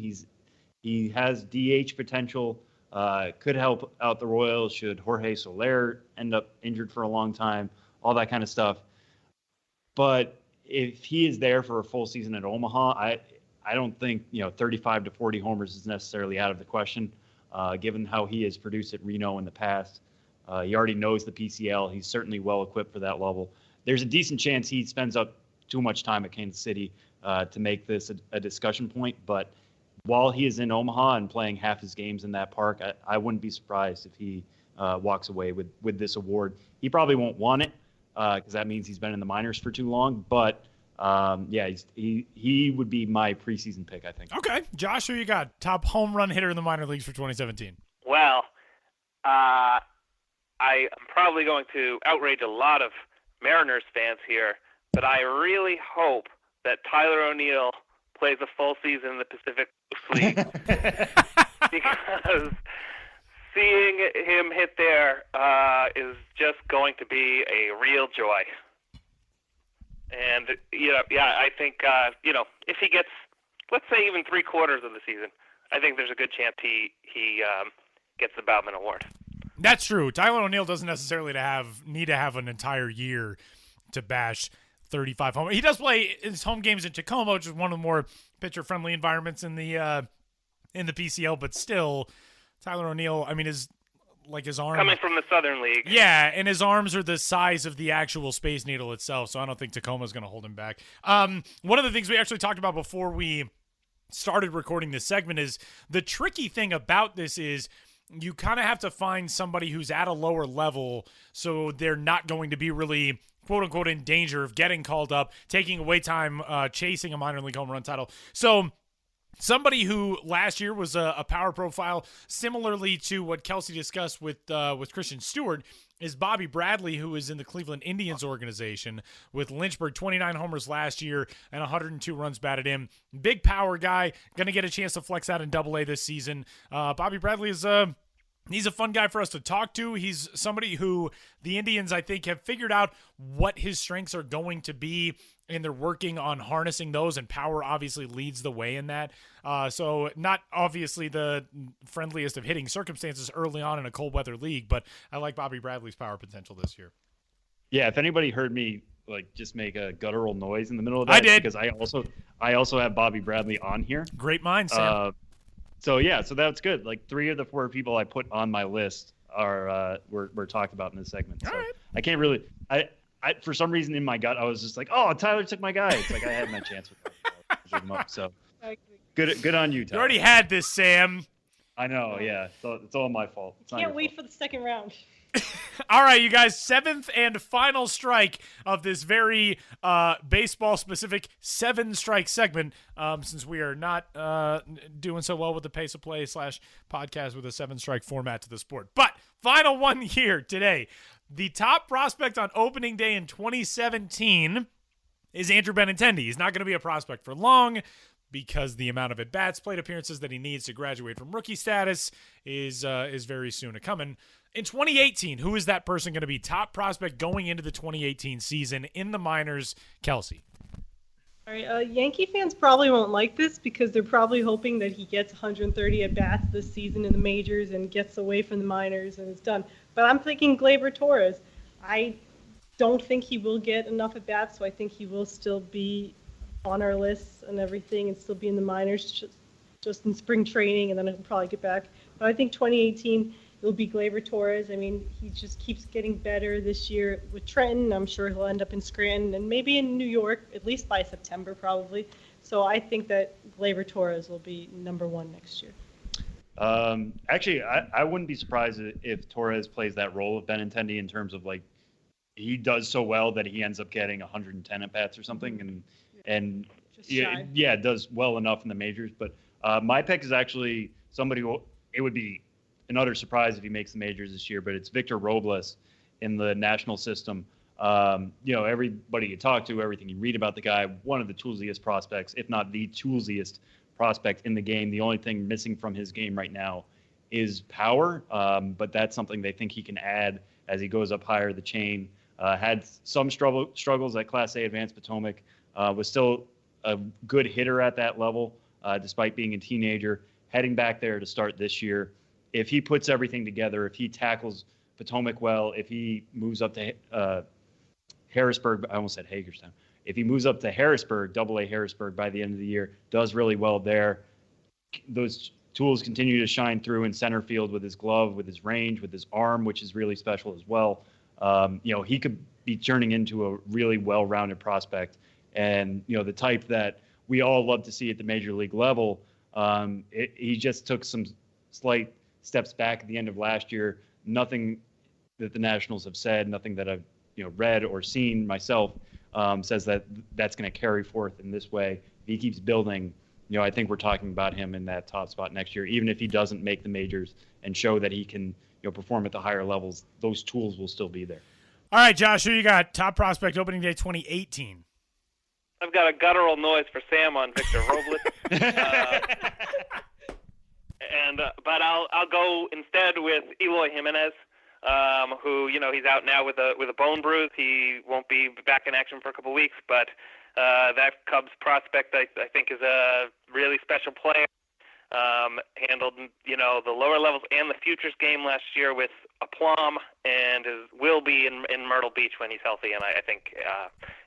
He has DH potential. Could help out the Royals should Jorge Soler end up injured for a long time, all that kind of stuff. But if he is there for a full season at Omaha, I don't think 35 to 40 homers is necessarily out of the question, given how he has produced at Reno in the past. He already knows the PCL. He's certainly well equipped for that level. There's a decent chance he spends up too much time at Kansas City to make this a discussion point. But while he is in Omaha and playing half his games in that park, I wouldn't be surprised if he walks away with this award. He probably won't want it because that means he's been in the minors for too long. But he would be my preseason pick, I think. Okay. Josh, who you got? Top home run hitter in the minor leagues for 2017. Well, I am probably going to outrage a lot of Mariners fans here, but I really hope that Tyler O'Neill plays a full season in the Pacific Coast League because seeing him hit there is just going to be a real joy. And, I think, if he gets, let's say, even 3/4 of the season, I think there's a good chance he gets the Bauman Award. That's true. Tyler O'Neill doesn't necessarily need to have an entire year to bash 35 home. He does play his home games in Tacoma, which is one of the more pitcher-friendly environments in the PCL, but still, Tyler O'Neill, his like his arm coming from the Southern League. Yeah, and his arms are the size of the actual Space Needle itself, so I don't think Tacoma's going to hold him back. One of the things we actually talked about before we started recording this segment is the tricky thing about this is you kind of have to find somebody who's at a lower level so they're not going to be really quote-unquote in danger of getting called up, taking away time, chasing a minor league home run title. So somebody who last year was a power profile, similarly to what Kelsie discussed with Christian Stewart, is Bobby Bradley, who is in the Cleveland Indians organization with Lynchburg, 29 homers last year and 102 runs batted in. Big power guy, going to get a chance to flex out in Double-A this season. Bobby Bradley is he's a fun guy for us to talk to. He's somebody who the Indians, I think, have figured out what his strengths are going to be, and they're working on harnessing those, and power obviously leads the way in that. So not obviously the friendliest of hitting circumstances early on in a cold weather league, but I like Bobby Bradley's power potential this year. Yeah, if anybody heard me like just make a guttural noise in the middle of that, I did, because I also have Bobby Bradley on here. Great mind, Sam. So that's good. Like 3 of the 4 people I put on my list are were talked about in this segment. So all right. I can't really I for some reason in my gut I was just like, oh, Tyler took my guy. It's like I had my chance with him. So good on you, Tyler. You already had this, Sam. I know, yeah. So it's all my fault. Can't wait for the second round. All right, you guys, 7th and final strike of this very baseball-specific 7-strike segment, since we are not doing so well with the pace of play / podcast with a 7-strike format to the sport. But final one here today. The top prospect on opening day in 2017 is Andrew Benintendi. He's not going to be a prospect for long because the amount of at-bats, plate appearances that he needs to graduate from rookie status is very soon coming. In 2018, who is that person going to be top prospect going into the 2018 season in the minors? Kelsie. All right, Yankee fans probably won't like this because they're probably hoping that he gets 130 at-bats this season in the majors and gets away from the minors and it's done. But I'm thinking Gleyber Torres. I don't think he will get enough at-bats, so I think he will still be on our lists and everything and still be in the minors just in spring training, and then he'll probably get back. But I think 2018 it'll be Gleyber Torres. I mean, he just keeps getting better this year with Trenton. I'm sure he'll end up in Scranton and maybe in New York, at least by September probably. So I think that Gleyber Torres will be number 1 next year. Actually, I wouldn't be surprised if Torres plays that role of Benintendi in terms of like he does so well that he ends up getting 110 at bats or something, and does well enough in the majors. But my pick is actually somebody who it would be another surprise if he makes the majors this year, but it's Victor Robles in the national system. Everybody you talk to, everything you read about the guy, one of the toolsiest prospects, if not the toolsiest prospect in the game. The only thing missing from his game right now is power, but that's something they think he can add as he goes up higher the chain. Had some struggles at Class A Advanced Potomac, was still a good hitter at that level, despite being a teenager. Heading back there to start this year. If he puts everything together, if he tackles Potomac well, if he moves up to Harrisburg, I almost said Hagerstown. If he moves up to Harrisburg, Double-A Harrisburg by the end of the year, does really well there. Those tools continue to shine through in center field with his glove, with his range, with his arm, which is really special as well. He could be turning into a really well-rounded prospect, and the type that we all love to see at the major league level. He just took some slight steps back at the end of last year. Nothing that the Nationals have said, nothing that I've read or seen myself says that that's going to carry forth in this way. If he keeps building, I think we're talking about him in that top spot next year. Even if he doesn't make the majors and show that he can perform at the higher levels, those tools will still be there. All right, Josh, who you got? Top prospect opening day 2018. I've got a guttural noise for Sam on Victor Robles. But I'll go instead with Eloy Jimenez, who he's out now with a bone bruise. He won't be back in action for a couple weeks, but that Cubs prospect I think is a really special player. Handled the lower levels and the futures game last year with aplomb, and will be in Myrtle Beach when he's healthy. And I think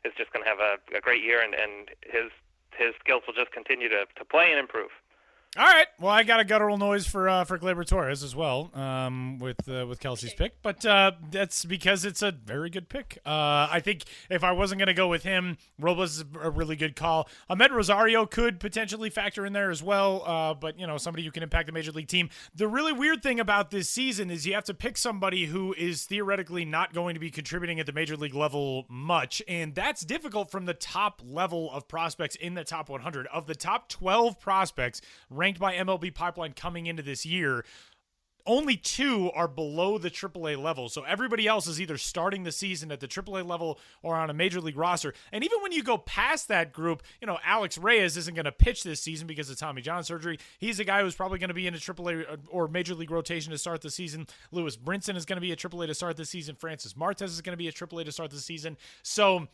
is just going to have a great year, and his skills will just continue to play and improve. All right. Well, I got a guttural noise for Gleyber Torres as well, with Kelsey's pick, but that's because it's a very good pick. I think if I wasn't going to go with him, Robles is a really good call. Ahmed Rosario could potentially factor in there as well, but somebody who can impact the major league team. The really weird thing about this season is you have to pick somebody who is theoretically not going to be contributing at the major league level much, and that's difficult from the top level of prospects in the top 100. Of the top 12 prospects ranked by MLB Pipeline coming into this year, only 2 are below the AAA level. So everybody else is either starting the season at the AAA level or on a major league roster. And even when you go past that group, Alex Reyes isn't going to pitch this season because of Tommy John surgery. He's a guy who's probably going to be in a AAA or major league rotation to start the season. Lewis Brinson is going to be a AAA to start the season. Francis Martes is going to be a AAA to start the season. So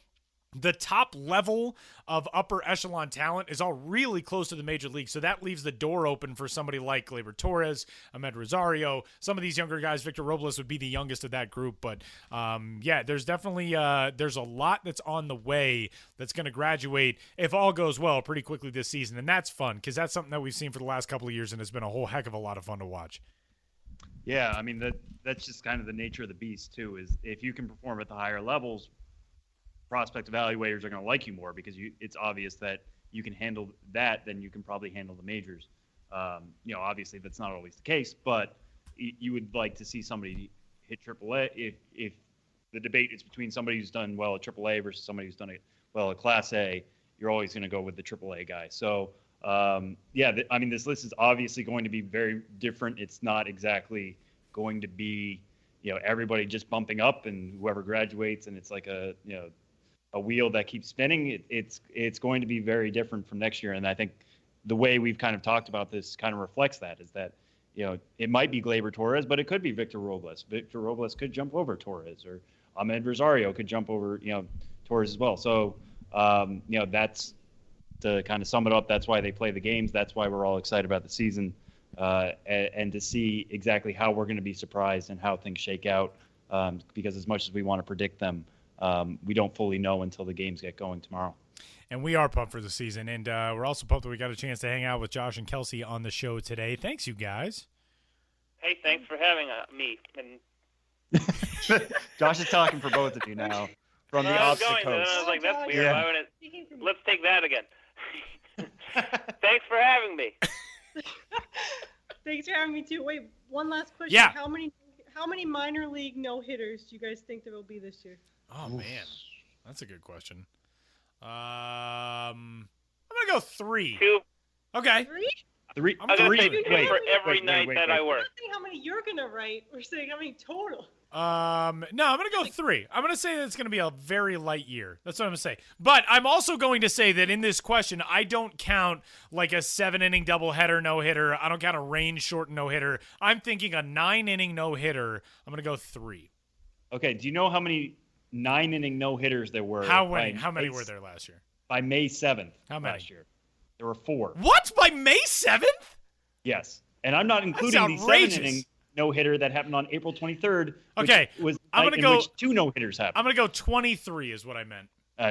the top level of upper echelon talent is all really close to the major league. So that leaves the door open for somebody like Gleyber Torres, Ahmed Rosario, some of these younger guys. Victor Robles would be the youngest of that group. But there's definitely there's a lot that's on the way that's going to graduate, if all goes well, pretty quickly this season. And that's fun because that's something that we've seen for the last couple of years, and it's been a whole heck of a lot of fun to watch. Yeah, I mean, that's just kind of the nature of the beast, too, is if you can perform at the higher levels, prospect evaluators are going to like you more because it's obvious that you can handle that, then you can probably handle the majors. Obviously that's not always the case, but you would like to see somebody hit AAA. If the debate is between somebody who's done well at AAA versus somebody who's done it well at Class A, you're always going to go with the AAA guy. So, this list is obviously going to be very different. It's not exactly going to be, everybody just bumping up and whoever graduates, and it's like a wheel that keeps spinning. It's going to be very different from next year. And I think the way we've kind of talked about this kind of reflects that, is that, it might be Gleyber Torres, but it could be Victor Robles. Victor Robles could jump over Torres, or Ahmed Rosario could jump over, Torres as well. So, that's, to kind of sum it up, that's why they play the games. That's why we're all excited about the season, and to see exactly how we're going to be surprised and how things shake out, because as much as we want to predict them, we don't fully know until the games get going tomorrow. And we are pumped for the season, and we're also pumped that we got a chance to hang out with Josh and Kelsie on the show today. Thanks, you guys. Hey, thanks for having me. And Josh is talking for both of you now from the opposite coast. And I was like, that's weird. Yeah. Why would it? Let's take that again. Thanks for having me. Thanks for having me too. Wait, one last question. Yeah. How many minor league no-hitters do you guys think there will be this year? Oh, man. That's a good question. I'm going to go 3. 2. Okay. 3? I'm going to say 2 Wait, for every night that I work. We're not saying how many you're going to write. We're saying how many total. No, I'm going to go 3. I'm going to say that it's going to be a very light year. That's what I'm going to say. But I'm also going to say that in this question, I don't count like a 7-inning doubleheader no-hitter. I don't count a range-short no-hitter. I'm thinking a 9-inning no-hitter. I'm going to go 3. Okay, do you know how many 9-inning no-hitters there were? How many were there last year? By May 7th. How many? Last year. There were 4. What? By May 7th? Yes. And I'm not including the 7-inning no-hitter that happened on April 23rd. Okay. Was I'm night gonna in go, which 2 no-hitters happened. I'm going to go 23 is what I meant.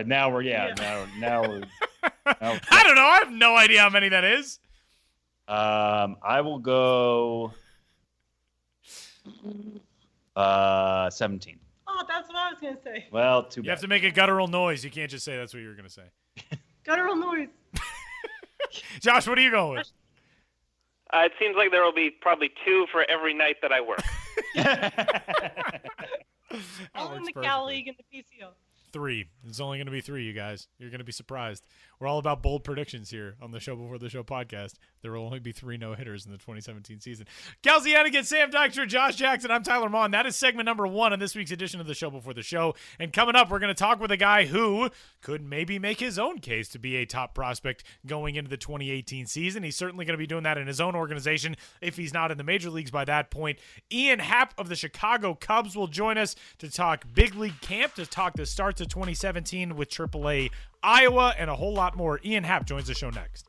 Now we're now we're I don't know. I have no idea how many that is. I will go 17. Oh, that's what I was going to say. Well, too bad. You have to make a guttural noise. You can't just say that's what you were going to say. Guttural noise. Josh, what are you going with? It seems like there will be probably 2 for every night that I work. All in the Cal League and the PCO. 3. It's only going to be 3, you guys. You're going to be surprised. We're all about bold predictions here on the Show Before the Show podcast. There will only be 3 no-hitters in the 2017 season. Kelsie Heneghan, Sam Dykstra, Josh Jackson. I'm Tyler Maughan. That is segment number 1 on this week's edition of the Show Before the Show. And coming up, we're going to talk with a guy who could maybe make his own case to be a top prospect going into the 2018 season. He's certainly going to be doing that in his own organization if he's not in the major leagues by that point. Ian Happ of the Chicago Cubs will join us to talk big league camp, to talk the start to 2017 with AAA Iowa, and a whole lot more. Ian Happ joins the show next.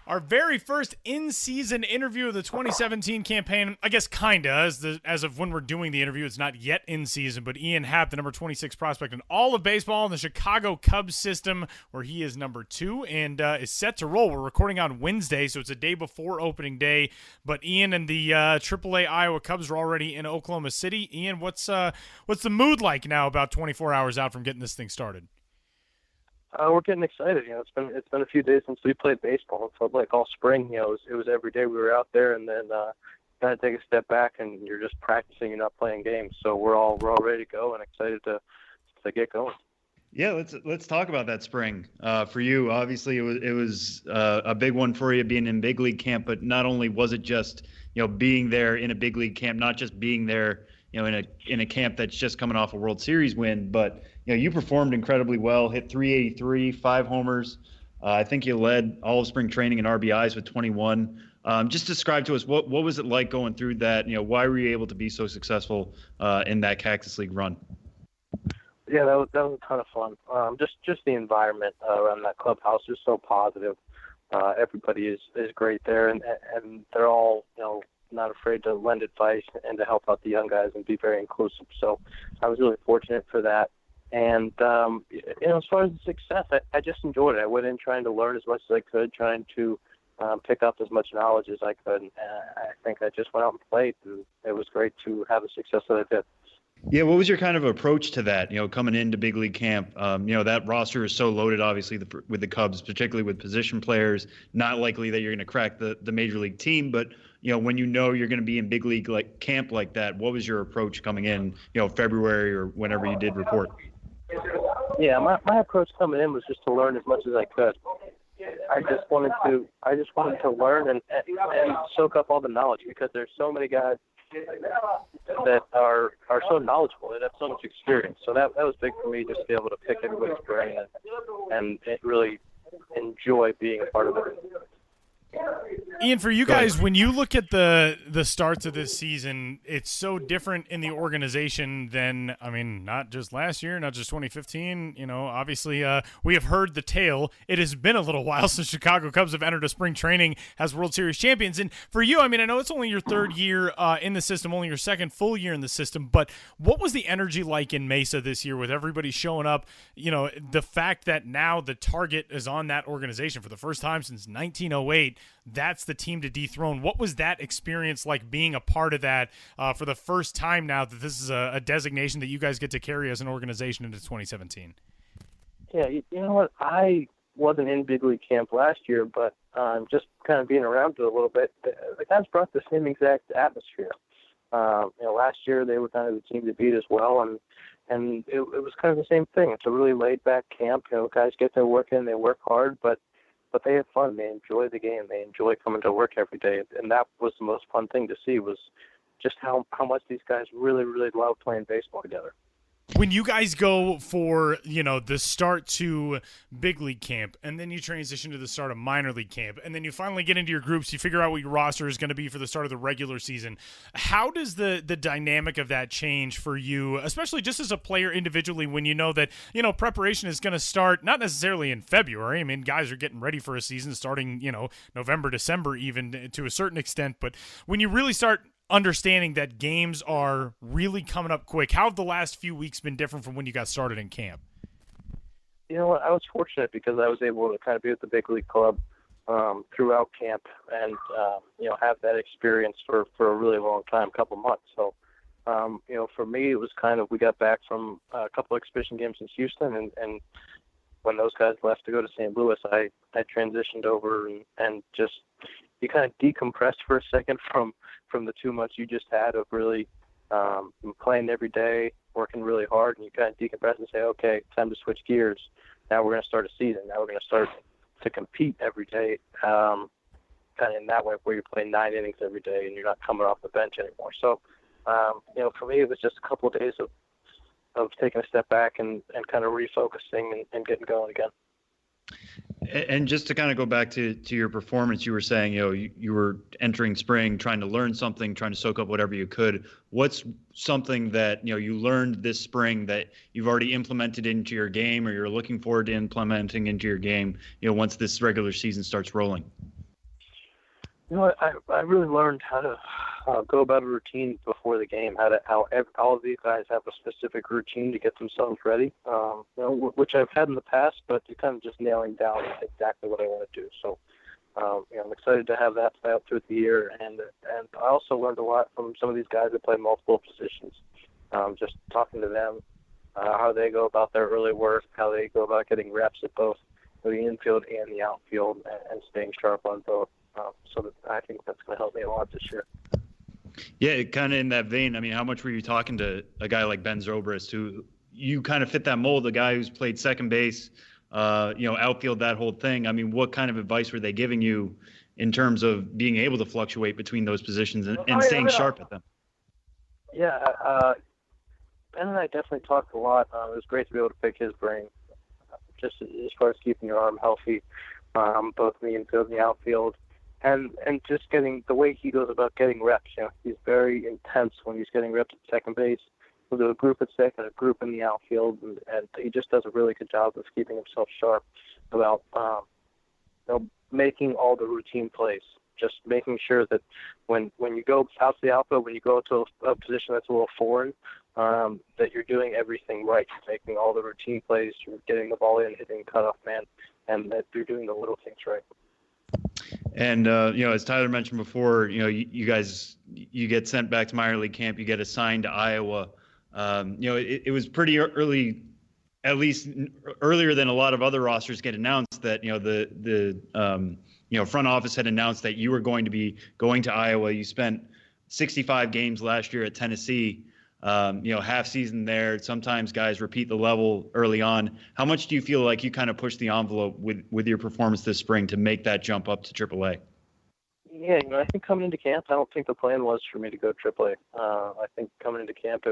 Our very first in-season interview of the 2017 campaign, I guess kinda, as of when we're doing the interview, it's not yet in season, but Ian Happ, the number 26 prospect in all of baseball in the Chicago Cubs system, where he is number 2 and is set to roll. We're recording on Wednesday, so it's a day before opening day, but Ian and the AAA Iowa Cubs are already in Oklahoma City. Ian, what's the mood like now about 24 hours out from getting this thing started? We're getting excited. It's been a few days since we played baseball. It felt like all spring. It was every day we were out there, and then kind of take a step back, and you're just practicing. You're not playing games, so we're all ready to go and excited to get going. Yeah, let's talk about that spring for you. Obviously, it was a big one for you being in big league camp, but not only was it just being there in a big league camp, not just being there in a camp that's just coming off a World Series win, but you performed incredibly well, hit 383, 5 homers. I think you led all of spring training in RBIs with 21. Just describe to us what was it like going through that? Why were you able to be so successful in that Cactus League run? Yeah, that was a ton of fun. Just the environment around that clubhouse is so positive. Everybody is great there, and they're all not afraid to lend advice and to help out the young guys and be very inclusive. So I was really fortunate for that. And, as far as the success, I just enjoyed it. I went in trying to learn as much as I could, trying to pick up as much knowledge as I could. And I think I just went out and played, and it was great to have the success that I did. Yeah, what was your kind of approach to that, coming into big league camp? That roster is so loaded, obviously, with the Cubs, particularly with position players. Not likely that you're going to crack the major league team, but, when you're going to be in big league camp like that, what was your approach coming in, February or whenever you did report? Yeah, my approach coming in was just to learn as much as I could. I just wanted to learn and soak up all the knowledge, because there's so many guys that are so knowledgeable and have so much experience. So that was big for me, just to be able to pick everybody's brain and really enjoy being a part of it. Ian, for you guys, when you look at the starts of this season, it's so different in the organization than, not just last year, not just 2015. Obviously, we have heard the tale. It has been a little while since Chicago Cubs have entered a spring training as World Series champions. And for you, I know it's only your third year in the system, only your second full year in the system, but what was the energy like in Mesa this year with everybody showing up? The fact that now the target is on that organization for the first time since 1908, that's the team to dethrone. What was that experience like, being a part of that for the first time now that this is a designation that you guys get to carry as an organization into 2017? Yeah, you know what? I wasn't in big league camp last year, but just kind of being around it a little bit, the guys brought the same exact atmosphere. Last year they were kind of the team to beat as well, and it was kind of the same thing. It's a really laid-back camp. Guys get their work in, they work hard, but they had fun. They enjoy the game. They enjoy coming to work every day. And that was the most fun thing to see, was just how much these guys really, really love playing baseball together. When you guys go for, the start to big league camp, and then you transition to the start of minor league camp, and then you finally get into your groups, you figure out what your roster is going to be for the start of the regular season. How does the dynamic of that change for you, especially just as a player individually, when you know that, preparation is going to start not necessarily in February? Guys are getting ready for a season starting, November, December even to a certain extent. But when you really start understanding that games are really coming up quick, how have the last few weeks been different from when you got started in camp? You know what? I was fortunate because I was able to kind of be with the big league club throughout camp and, have that experience for a really long time, couple months. So, for me, it was kind of, we got back from a couple exhibition games in Houston, and when those guys left to go to St. Louis, I transitioned over and just, you kind of decompress for a second from the too much you just had of really playing every day, working really hard, and you kind of decompress and say, okay, time to switch gears. Now we're going to start a season. Now we're going to start to compete every day, kind of in that way, where you're playing 9 innings every day and you're not coming off the bench anymore. So, for me, it was just a couple of days of taking a step back and kind of refocusing and getting going again. And just to kind of go back to your performance, you were saying, you were entering spring, trying to learn something, trying to soak up whatever you could. What's something that, you learned this spring that you've already implemented into your game, or you're looking forward to implementing into your game, once this regular season starts rolling? I really learned how to go about a routine before the game. All of these guys have a specific routine to get themselves ready. Which I've had in the past, but you're kind of just nailing down exactly what I want to do. So, I'm excited to have that play out through the year, and I also learned a lot from some of these guys that play multiple positions. Just talking to them, how they go about their early work, how they go about getting reps at both the infield and the outfield, and staying sharp on both. So that I think that's going to help me a lot this year. Yeah, kind of in that vein. I mean, how much were you talking to a guy like Ben Zobrist, who you kind of fit that mold, the guy who's played second base, outfield, that whole thing? I mean, what kind of advice were they giving you in terms of being able to fluctuate between those positions and staying sharp at them? Yeah, Ben and I definitely talked a lot. It was great to be able to pick his brain, just as far as keeping your arm healthy, both in the infield and the outfield. And just getting the way he goes about getting reps. He's very intense when he's getting reps at second base. He'll do a group at second, a group in the outfield, and he just does a really good job of keeping himself sharp about making all the routine plays. Just making sure that when you go out to the outfield, when you go to a position that's a little foreign, that you're doing everything right, making all the routine plays, you're getting the ball in, hitting cutoff man, and that you're doing the little things right. And, as Tyler mentioned before, you guys, you get sent back to minor league camp, you get assigned to Iowa. It was pretty early, at least earlier than a lot of other rosters get announced, that, the front office had announced that you were going to be going to Iowa. You spent 65 games last year at Tennessee. Half season there. Sometimes guys repeat the level early on. How much do you feel like you kind of pushed the envelope with your performance this spring to make that jump up to AAA? Yeah, I think coming into camp, I don't think the plan was for me to go AAA. I think coming into camp,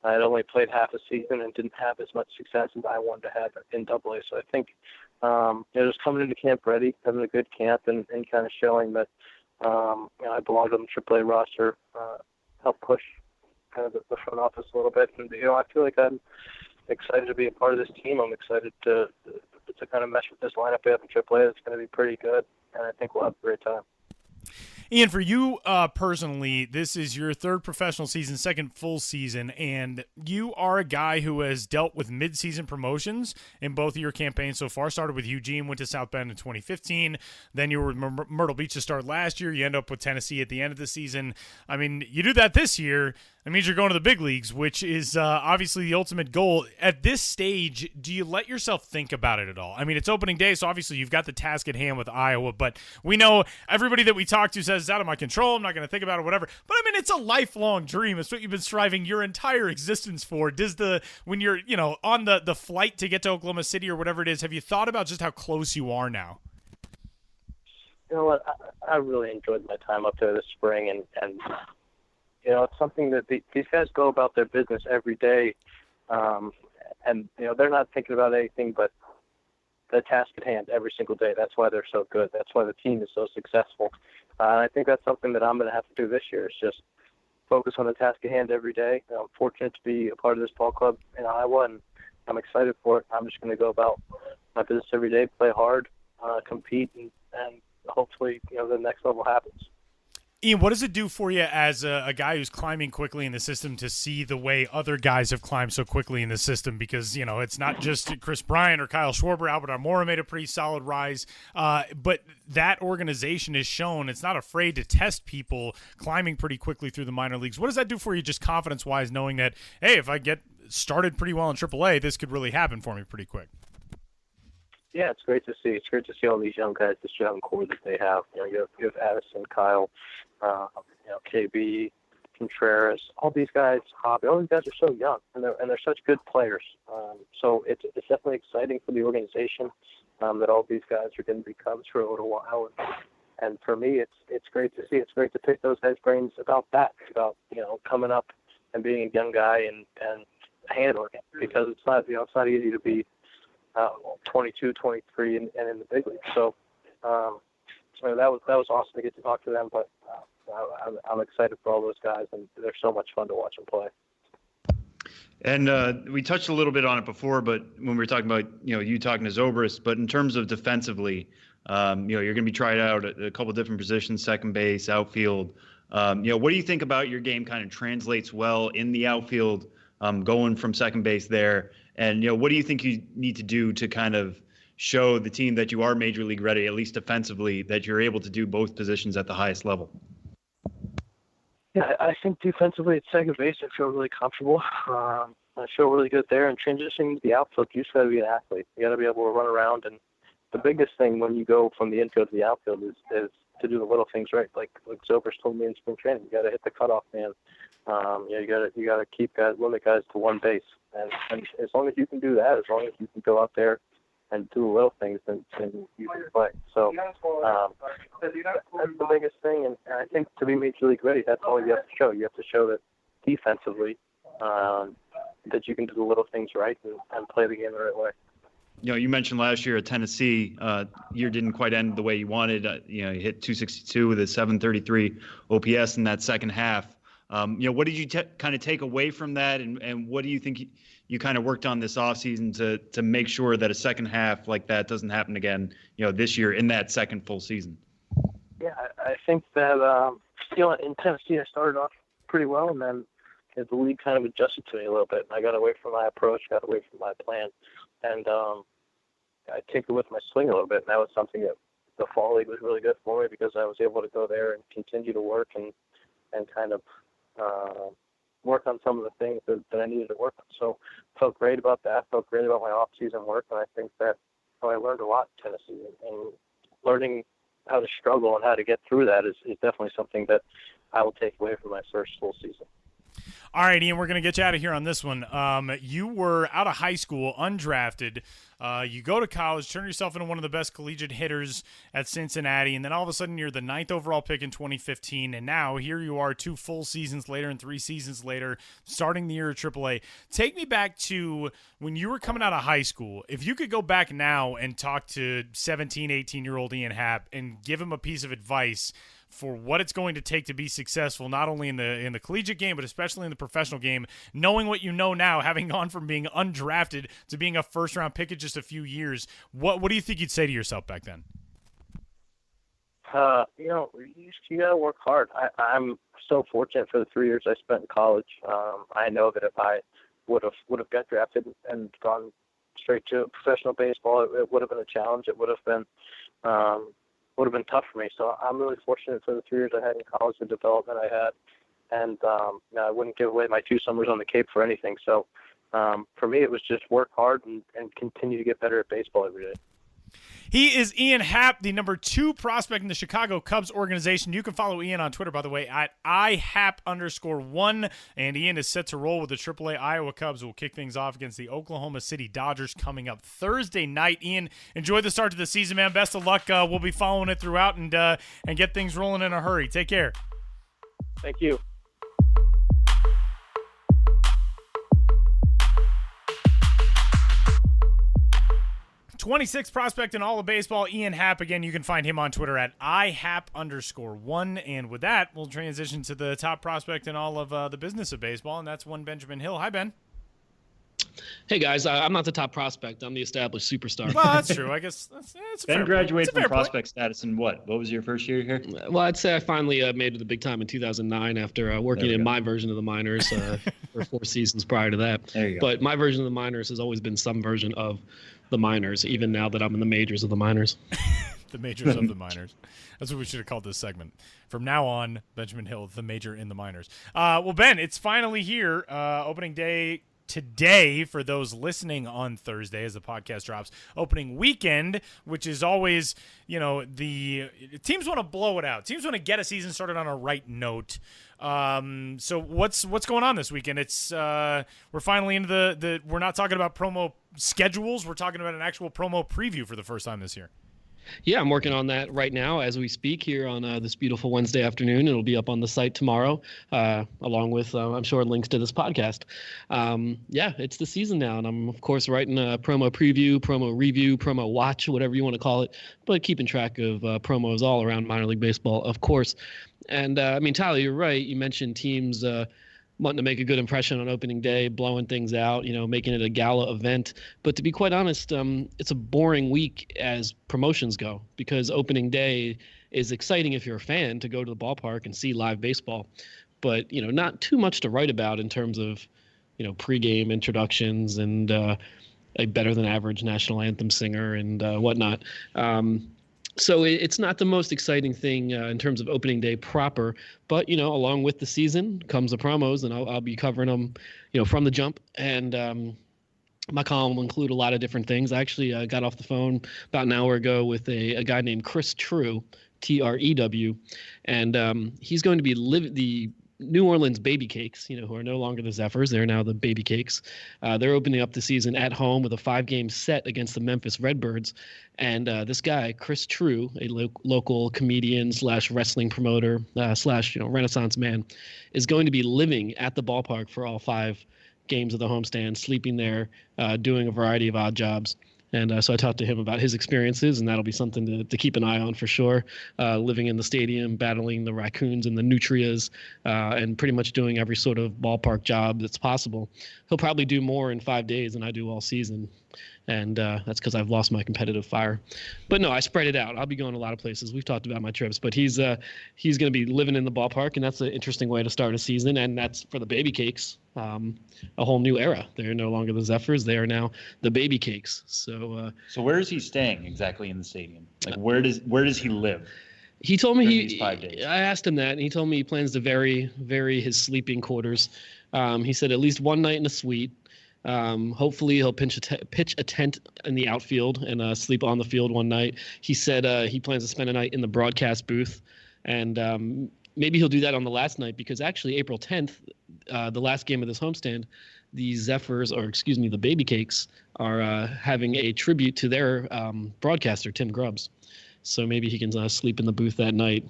I had only played half a season and didn't have as much success as I wanted to have in AA. So I think just coming into camp ready, having a good camp, and kind of showing that I belonged on the AAA roster, helped push kind of the front office a little bit. And I feel like I'm excited to be a part of this team. I'm excited to kind of mesh with this lineup we have in AAA. It's going to be pretty good, and I think we'll have a great time. Ian, for you personally, this is your third professional season, second full season, and you are a guy who has dealt with mid-season promotions in both of your campaigns so far. Started with Eugene, went to South Bend in 2015. Then you were with Myrtle Beach to start last year. You end up with Tennessee at the end of the season. I mean, you do that this year. That means you're going to the big leagues, which is obviously the ultimate goal. At this stage, do you let yourself think about it at all? I mean, it's opening day, so obviously you've got the task at hand with Iowa, but we know everybody that we talk to says it's out of my control. I'm not going to think about it, whatever. But I mean, it's a lifelong dream. It's what you've been striving your entire existence for. When you're, on the flight to get to Oklahoma City or whatever it is, have you thought about just how close you are now? You know what? I really enjoyed my time up there this spring, and it's something that these guys go about their business every day, and they're not thinking about anything but the task at hand every single day. That's why they're so good. That's why the team is so successful. And I think that's something that I'm going to have to do this year, is just focus on the task at hand every day. I'm fortunate to be a part of this ball club in Iowa, and I'm excited for it. I'm just going to go about my business every day, play hard, compete, and hopefully, the next level happens. Ian, what does it do for you as a guy who's climbing quickly in the system to see the way other guys have climbed so quickly in the system? Because, it's not just Chris Bryant or Kyle Schwarber. Albert Almora made a pretty solid rise. But that organization has shown it's not afraid to test people climbing pretty quickly through the minor leagues. What does that do for you just confidence-wise, knowing that, hey, if I get started pretty well in AAA, this could really happen for me pretty quick? Yeah, it's great to see. It's great to see all these young guys, this young core that they have. You have Addison, Kyle, KB, Contreras, all these guys, Hobby. All these guys are so young, and they're such good players. So it's definitely exciting for the organization that all these guys are going to be Cubs for a little while. And for me, it's great to see. It's great to pick those guys' brains about that, about coming up and being a young guy and handling it, because it's not easy to be 22, 23, and in the big league. So that was awesome to get to talk to them. But I'm excited for all those guys, and they're so much fun to watch them play. And we touched a little bit on it before, but when we were talking about you talking to Zobrist, but in terms of defensively, You're going to be tried out at a couple different positions, second base, outfield. What do you think about your game kind of translates well in the outfield, going from second base there? And, what do you think you need to do to kind of show the team that you are major league ready, at least defensively, that you're able to do both positions at the highest level? Yeah, I think defensively at second base, I feel really comfortable. I feel really good there. And transitioning to the outfield, you just got to be an athlete. You got to be able to run around. And the biggest thing when you go from the infield to the outfield is to do the little things right. Like Zobers told me in spring training, you got to hit the cutoff man. You got to keep guys, limit guys to one base. And as long as you can do that, as long as you can go out there and do the little things, then you can play. So that's the biggest thing. And I think to be major league ready, that's all you have to show. You have to show that defensively that you can do the little things right and play the game the right way. You mentioned last year at Tennessee, year didn't quite end the way you wanted. You hit 262 with a 733 OPS in that second half. What did you kind of take away from that, and what do you think you kind of worked on this offseason to make sure that a second half like that doesn't happen again, this year in that second full season? Yeah, I think that in Tennessee I started off pretty well, and then the league kind of adjusted to me a little bit. I got away from my approach, got away from my plan, and I tinkered with my swing a little bit, and that was something that the fall league was really good for me because I was able to go there and continue to work and kind of work on some of the things that I needed to work on. So felt great about that, felt great about my off-season work, and I think that I learned a lot in Tennessee. And learning how to struggle and how to get through that is definitely something that I will take away from my first full season. All right, Ian, we're going to get you out of here on this one. You were out of high school, undrafted. You go to college, turn yourself into one of the best collegiate hitters at Cincinnati, and then all of a sudden you're the 9th overall pick in 2015, and now here you are 2 full seasons later and 3 seasons later, starting the year at AAA. Take me back to when you were coming out of high school. If you could go back now and talk to 17, 18-year-old Ian Happ and give him a piece of advice for what it's going to take to be successful, not only in the collegiate game, but especially in the professional game, knowing what you know now, having gone from being undrafted to being a first-round pick in just a few years, what do you think you'd say to yourself back then? You got to work hard. I'm so fortunate for the 3 years I spent in college. I know that if I would have got drafted and gone straight to professional baseball, it would have been a challenge. It would have been tough for me. So I'm really fortunate for the 3 years I had in college, the development I had, and I wouldn't give away my 2 summers on the Cape for anything. So for me, it was just work hard and continue to get better at baseball every day. He is Ian Happ, the number 2 prospect in the Chicago Cubs organization. You can follow Ian on Twitter, by the way, at IHapp_1. And Ian is set to roll with the AAA Iowa Cubs, who will kick things off against the Oklahoma City Dodgers coming up Thursday night. Ian, enjoy the start to the season, man. Best of luck. We'll be following it throughout and get things rolling in a hurry. Take care. Thank you. 26th prospect in all of baseball, Ian Happ. Again, you can find him on Twitter at IHapp_1. And with that, we'll transition to the top prospect in all of the business of baseball, and that's one Benjamin Hill. Hi, Ben. Hey, guys. I'm not the top prospect. I'm the established superstar. Well, that's true. I guess that's a Ben fair graduated point. from prospect status in what? What was your first year here? Well, I'd say I finally made it to the big time in 2009 after working in my version of the minors for 4 seasons prior to that. There you go. But my version of the minors has always been some version of the minors, even now that I'm in the majors of the minors. The majors of the minors. That's what we should have called this segment. From now on, Benjamin Hill, the major in the minors. Well, Ben, it's finally here. Opening day today for those listening on Thursday as the podcast drops. Opening weekend, which is always, the teams want to blow it out. Teams want to get a season started on a right note. So what's going on this weekend? It's we're finally into the we're not talking about promo schedules. We're talking about an actual promo preview for the first time this year. Yeah, I'm working on that right now as we speak here on this beautiful Wednesday afternoon. It'll be up on the site tomorrow, along with, I'm sure, links to this podcast. Yeah, it's the season now, and I'm, of course, writing a promo preview, promo review, promo watch, whatever you want to call it, but keeping track of promos all around minor league baseball, of course. And, Tyler, you're right. You mentioned teams wanting to make a good impression on opening day, blowing things out, making it a gala event. But to be quite honest, it's a boring week as promotions go, because opening day is exciting if you're a fan to go to the ballpark and see live baseball. But, not too much to write about in terms of, pregame introductions and a better than average national anthem singer and whatnot. So it's not the most exciting thing in terms of opening day proper, but, along with the season comes the promos, and I'll be covering them, from the jump. And my column will include a lot of different things. I actually got off the phone about an hour ago with a guy named Chris Trew, Trew, and he's going to be the New Orleans Baby Cakes, who are no longer the Zephyrs. They're now the Baby Cakes. They're opening up the season at home with a 5-game set against the Memphis Redbirds. And this guy, Chris Trew, a local comedian / wrestling promoter / Renaissance man, is going to be living at the ballpark for all 5 games of the homestand, sleeping there, doing a variety of odd jobs. And so I talked to him about his experiences, and that'll be something to keep an eye on for sure. Living in the stadium, battling the raccoons and the nutrias, and pretty much doing every sort of ballpark job that's possible. He'll probably do more in 5 days than I do all season. And that's because I've lost my competitive fire. But no, I spread it out. I'll be going a lot of places. We've talked about my trips, but he's going to be living in the ballpark, and that's an interesting way to start a season. And that's for the Baby Cakes, a whole new era. They're no longer the Zephyrs. They are now the Baby Cakes. So where is he staying exactly in the stadium? Like where does he live? He told me these 5 days? I asked him that, and he told me he plans to vary his sleeping quarters. He said at least one night in a suite. Hopefully he'll pitch a tent in the outfield and sleep on the field one night. He said he plans to spend a night in the broadcast booth, and maybe he'll do that on the last night, because actually April 10th, the last game of this homestand, the Zephyrs, or excuse me, the Baby Cakes, are having a tribute to their broadcaster, Tim Grubbs. So maybe he can sleep in the booth that night,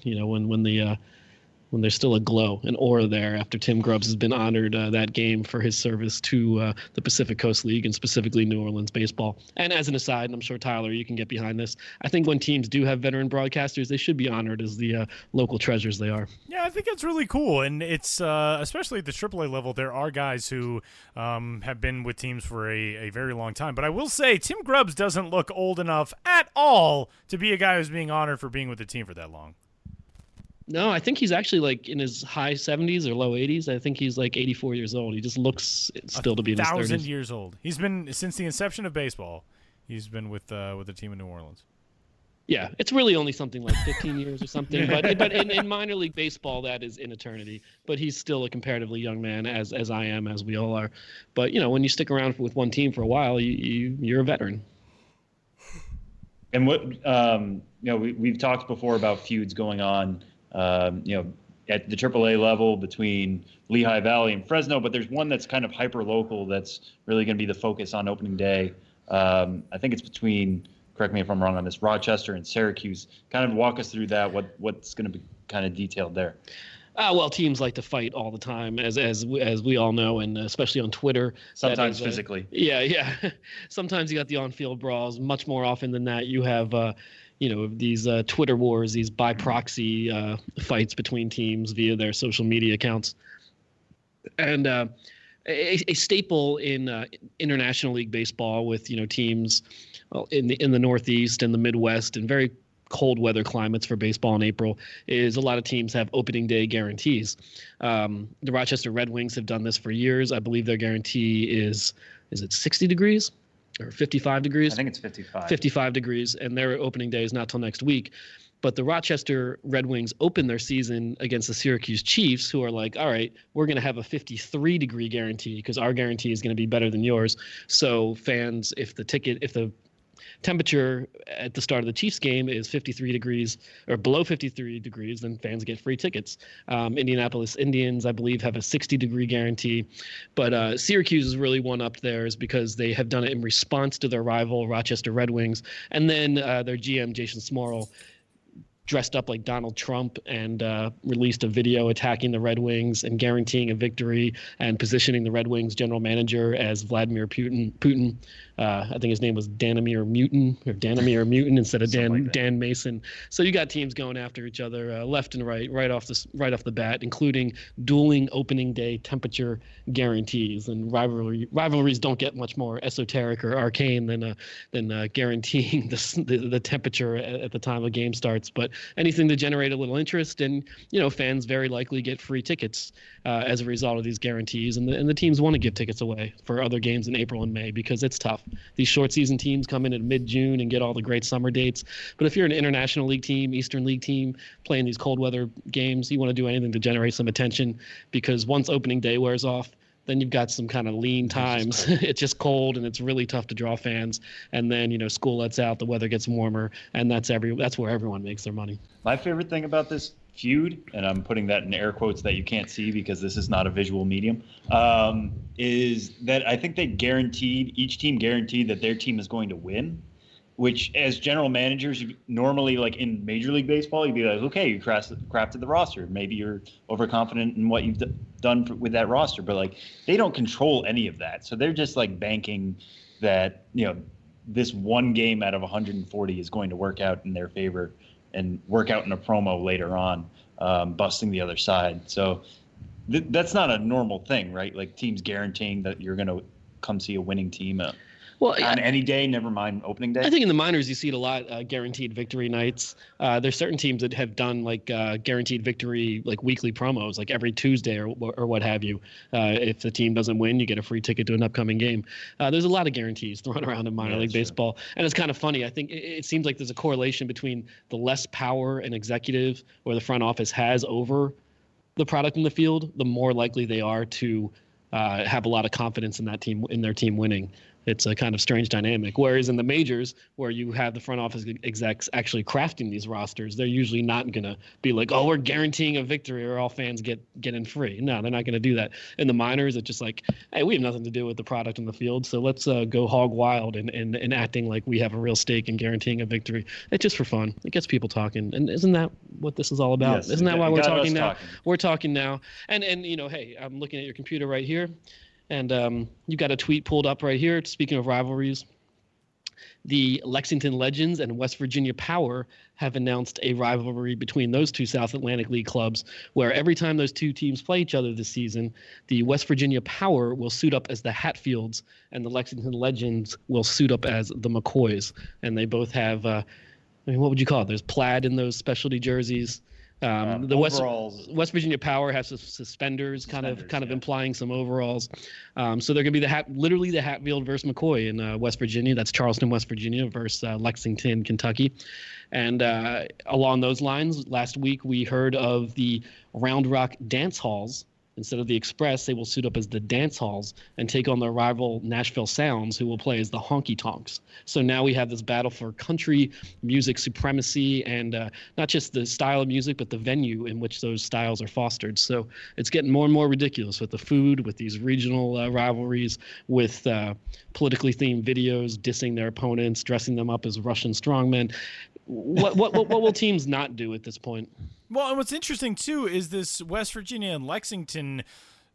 when there's still a glow, an aura there after Tim Grubbs has been honored that game for his service to the Pacific Coast League and specifically New Orleans baseball. And as an aside, and I'm sure, Tyler, you can get behind this, I think when teams do have veteran broadcasters, they should be honored as the local treasures they are. Yeah, I think that's really cool. And it's especially at the AAA level, there are guys who have been with teams for a very long time. But I will say Tim Grubbs doesn't look old enough at all to be a guy who's being honored for being with the team for that long. No, I think he's actually like in his high 70s or low 80s. I think he's like 84 years old. He just looks still to be in his 30s. 1,000 years old. He's been, since the inception of baseball, he's been with the team in New Orleans. Yeah, it's really only something like 15 years or something. But in minor league baseball, that is in eternity. But he's still a comparatively young man, as I am, as we all are. But, when you stick around with one team for a while, you're a veteran. And what we've talked before about feuds going on, at the AAA level between Lehigh Valley and Fresno, but there's one that's kind of hyper local that's really going to be the focus on opening day. I think it's between, correct me if I'm wrong on this, Rochester and Syracuse. Kind of walk us through that. What's going to be kind of detailed there? Well, teams like to fight all the time, as we all know, and especially on Twitter. Sometimes physically. Yeah. Sometimes you got the on-field brawls. Much more often than that, you have these Twitter wars, these by proxy fights between teams via their social media accounts. And a staple in International League Baseball with teams in the Northeast and the Midwest and very cold weather climates for baseball in April is a lot of teams have opening day guarantees. The Rochester Red Wings have done this for years. I believe their guarantee is it 60 degrees or 55 degrees? I think it's 55. 55 degrees, and their opening day is not till next week. But the Rochester Red Wings open their season against the Syracuse Chiefs, who are like, all right, we're going to have a 53-degree guarantee because our guarantee is going to be better than yours. So fans, if the temperature at the start of the Chiefs game is 53 degrees or below 53 degrees, then fans get free tickets. Indianapolis Indians, I believe, have a 60-degree guarantee. But Syracuse is really one up theirs because they have done it in response to their rival Rochester Red Wings. And then their GM, Jason Smorrell, dressed up like Donald Trump and released a video attacking the Red Wings and guaranteeing a victory and positioning the Red Wings general manager as Vladimir Putin. I think his name was Danimir Mutin instead of Dan Mason. So you got teams going after each other left and right off the bat, including dueling opening day temperature guarantees. And rivalries don't get much more esoteric or arcane than guaranteeing the temperature at the time a game starts. But anything to generate a little interest, and fans very likely get free tickets as a result of these guarantees. And the teams want to give tickets away for other games in April and May because it's tough. These short season teams come in mid-June and get all the great summer dates. But if you're an International League team, Eastern League team, playing these cold weather games, you want to do anything to generate some attention, because once opening day wears off, then you've got some kind of lean times. It's just cold and it's really tough to draw fans. And then, school lets out, the weather gets warmer, and that's where everyone makes their money. My favorite thing about this feud, and I'm putting that in air quotes that you can't see because this is not a visual medium, is that I think each team guaranteed that their team is going to win, which as general managers, normally like in Major League Baseball, you'd be like, okay, you crafted the roster. Maybe you're overconfident in what you've done with that roster, but like they don't control any of that. So they're just like banking that, this one game out of 140 is going to work out in their favor and work out in a promo later on, busting the other side. So that's not a normal thing, right? Like teams guaranteeing that you're going to come see a winning team on any day, never mind opening day. I think in the minors you see it a lot, guaranteed victory nights. There's certain teams that have done like guaranteed victory, like weekly promos, like every Tuesday or what have you. If the team doesn't win, you get a free ticket to an upcoming game. There's a lot of guarantees thrown around in minor league baseball. And it's kind of funny. I think it seems like there's a correlation between the less power an executive or the front office has over the product in the field, the more likely they are to have a lot of confidence in that team, in their team winning. It's a kind of strange dynamic. Whereas in the majors, where you have the front office execs actually crafting these rosters, they're usually not going to be like, oh, we're guaranteeing a victory or all fans get in free. No, they're not going to do that. In the minors, it's just like, hey, we have nothing to do with the product in the field, so let's go hog wild and acting like we have a real stake in guaranteeing a victory. It's just for fun. It gets people talking. And isn't that what this is all about? Yes, isn't that why we're talking now? We're talking now. And hey, I'm looking at your computer right here. And you got a tweet pulled up right here. Speaking of rivalries, the Lexington Legends and West Virginia Power have announced a rivalry between those two South Atlantic League clubs, where every time those two teams play each other this season, the West Virginia Power will suit up as the Hatfields and the Lexington Legends will suit up as the McCoys. And they both have, what would you call it? There's plaid in those specialty jerseys. The West Virginia Power has suspenders, kind of implying some overalls. So they're going to be literally the Hatfield versus McCoy in West Virginia. That's Charleston, West Virginia versus Lexington, Kentucky. And along those lines, last week we heard of the Round Rock dance halls. Instead of the Express, they will suit up as the dance halls and take on their rival Nashville Sounds, who will play as the Honky Tonks. So now we have this battle for country music supremacy, and not just the style of music, but the venue in which those styles are fostered. So it's getting more and more ridiculous with the food, with these regional rivalries, with politically themed videos dissing their opponents, dressing them up as Russian strongmen. What will teams not do at this point? Well, and what's interesting, too, is this West Virginia and Lexington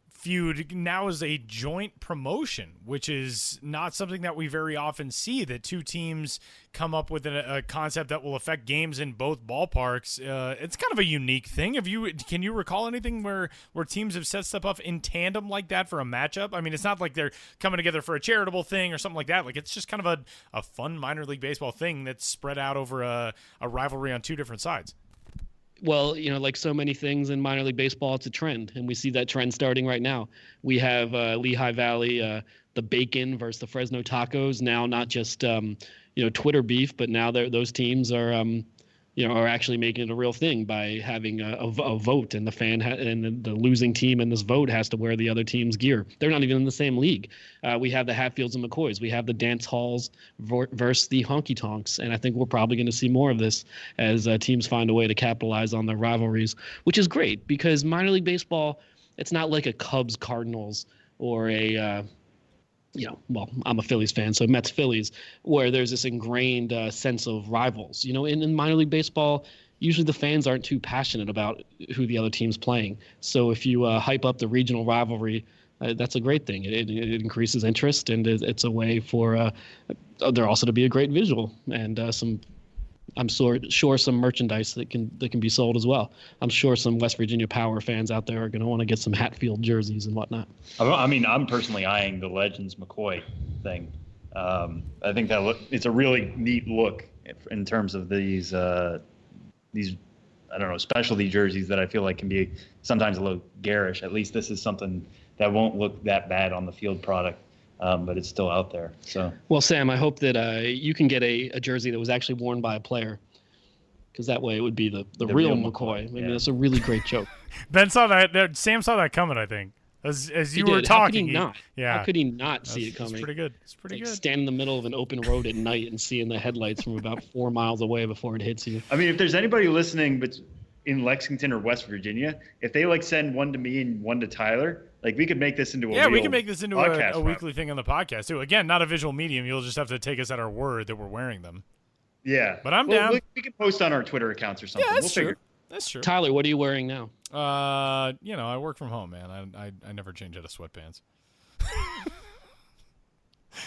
feud now is a joint promotion, which is not something that we very often see, that two teams come up with a concept that will affect games in both ballparks. It's kind of a unique thing. Can you recall anything where teams have set stuff up in tandem like that for a matchup? I mean, it's not like they're coming together for a charitable thing or something like that. Like, it's just kind of a fun minor league baseball thing that's spread out over a rivalry on two different sides. Well, like so many things in minor league baseball, it's a trend, and we see that trend starting right now. We have Lehigh Valley, the Bacon versus the Fresno Tacos, now not just Twitter beef, but now those teams are are actually making it a real thing by having a vote, and the fan and the losing team in this vote has to wear the other team's gear. They're not even in the same league. We have the Hatfields and McCoys. We have the dance halls versus the honky tonks, and I think we're probably going to see more of this as teams find a way to capitalize on their rivalries, which is great because minor league baseball, it's not like a Cubs Cardinals or a I'm a Phillies fan, so Mets Phillies, where there's this ingrained sense of rivals. In minor league baseball, usually the fans aren't too passionate about who the other team's playing. So if you hype up the regional rivalry, that's a great thing. It increases interest, and it's a way for there also to be a great visual and I'm sure some merchandise that can be sold as well. I'm sure some West Virginia Power fans out there are going to want to get some Hatfield jerseys and whatnot. I mean, I'm personally eyeing the Legends McCoy thing. I think it's a really neat look in terms of these I don't know, specialty jerseys that I feel like can be sometimes a little garish. At least this is something that won't look that bad on the field product. But it's still out there. So, well, Sam, I hope that you can get a jersey that was actually worn by a player, because that way it would be the real McCoy. Maybe that's a really great joke. Ben saw that. Sam saw that coming, I think. As you were talking, how could he not? Yeah. How could he not see it coming? It's pretty good. It's pretty good. Stand in the middle of an open road at night and seeing the headlights from about 4 miles away before it hits you. I mean, if there's anybody listening, but in Lexington or West Virginia, if they send one to me and one to Tyler, we could make this into we can make this into a weekly thing on the podcast too. Again, not a visual medium. You'll just have to take us at our word that we're wearing them. Yeah, but I'm down. We can post on our Twitter accounts or something. Yeah, that's true. That's true. Tyler, what are you wearing now? I work from home, man. I never change out of sweatpants.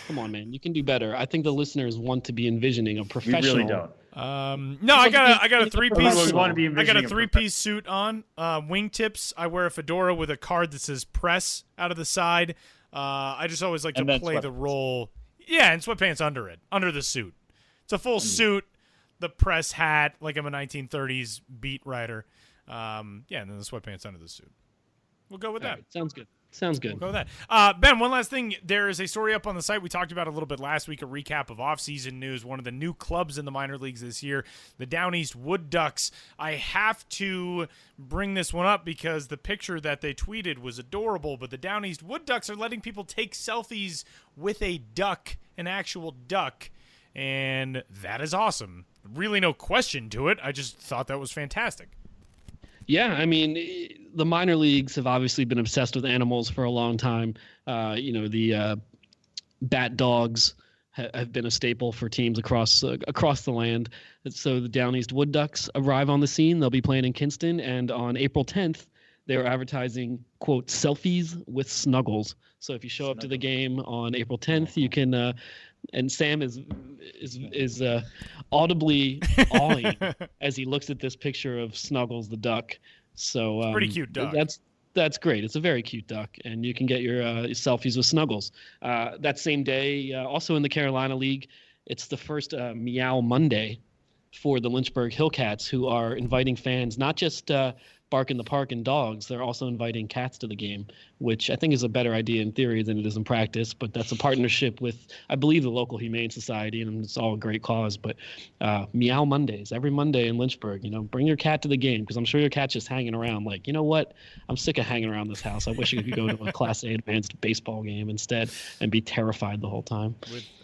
Come on, man. You can do better. I think the listeners want to be envisioning a professional. We really don't. No, I got a three-piece. I got a three-piece suit on. Wingtips. I wear a fedora with a card that says "press" out of the side. I just always like to play the role. Yeah, and sweatpants under it, under the suit. It's a full suit. The press hat, like I'm a 1930s beat writer. And then the sweatpants under the suit. We'll go with that. Right, sounds good. Sounds good. We'll go with that. Ben, one last thing. There is a story up on the site we talked about a little bit last week, a recap of off-season news. One of the new clubs in the minor leagues this year, the Down East Wood Ducks. I have to bring this one up because the picture that they tweeted was adorable, but the Down East Wood Ducks are letting people take selfies with a duck, an actual duck, and that is awesome. Really no question to it. I just thought that was fantastic. Yeah, I mean, the minor leagues have obviously been obsessed with animals for a long time. The bat dogs have been a staple for teams across the land. So the Down East Wood Ducks arrive on the scene. They'll be playing in Kinston, and on April 10th, they're advertising, quote, selfies with snuggles. So if you show up to the game on April 10th, you can and Sam is audibly awing as he looks at this picture of Snuggles the duck. So it's a pretty cute duck. That's great. It's a very cute duck, and you can get your selfies with Snuggles. That same day, also in the Carolina League, it's the first Meow Monday for the Lynchburg Hillcats, who are inviting fans not just bark in the park and dogs. They're also inviting cats to the game, which I think is a better idea in theory than it is in practice. But that's a partnership with, I believe, the local Humane Society, and it's all a great cause. But Meow Mondays, every Monday in Lynchburg, bring your cat to the game, because I'm sure your cat's just hanging around like, you know what? I'm sick of hanging around this house. I wish I could go to a Class A advanced baseball game instead and be terrified the whole time.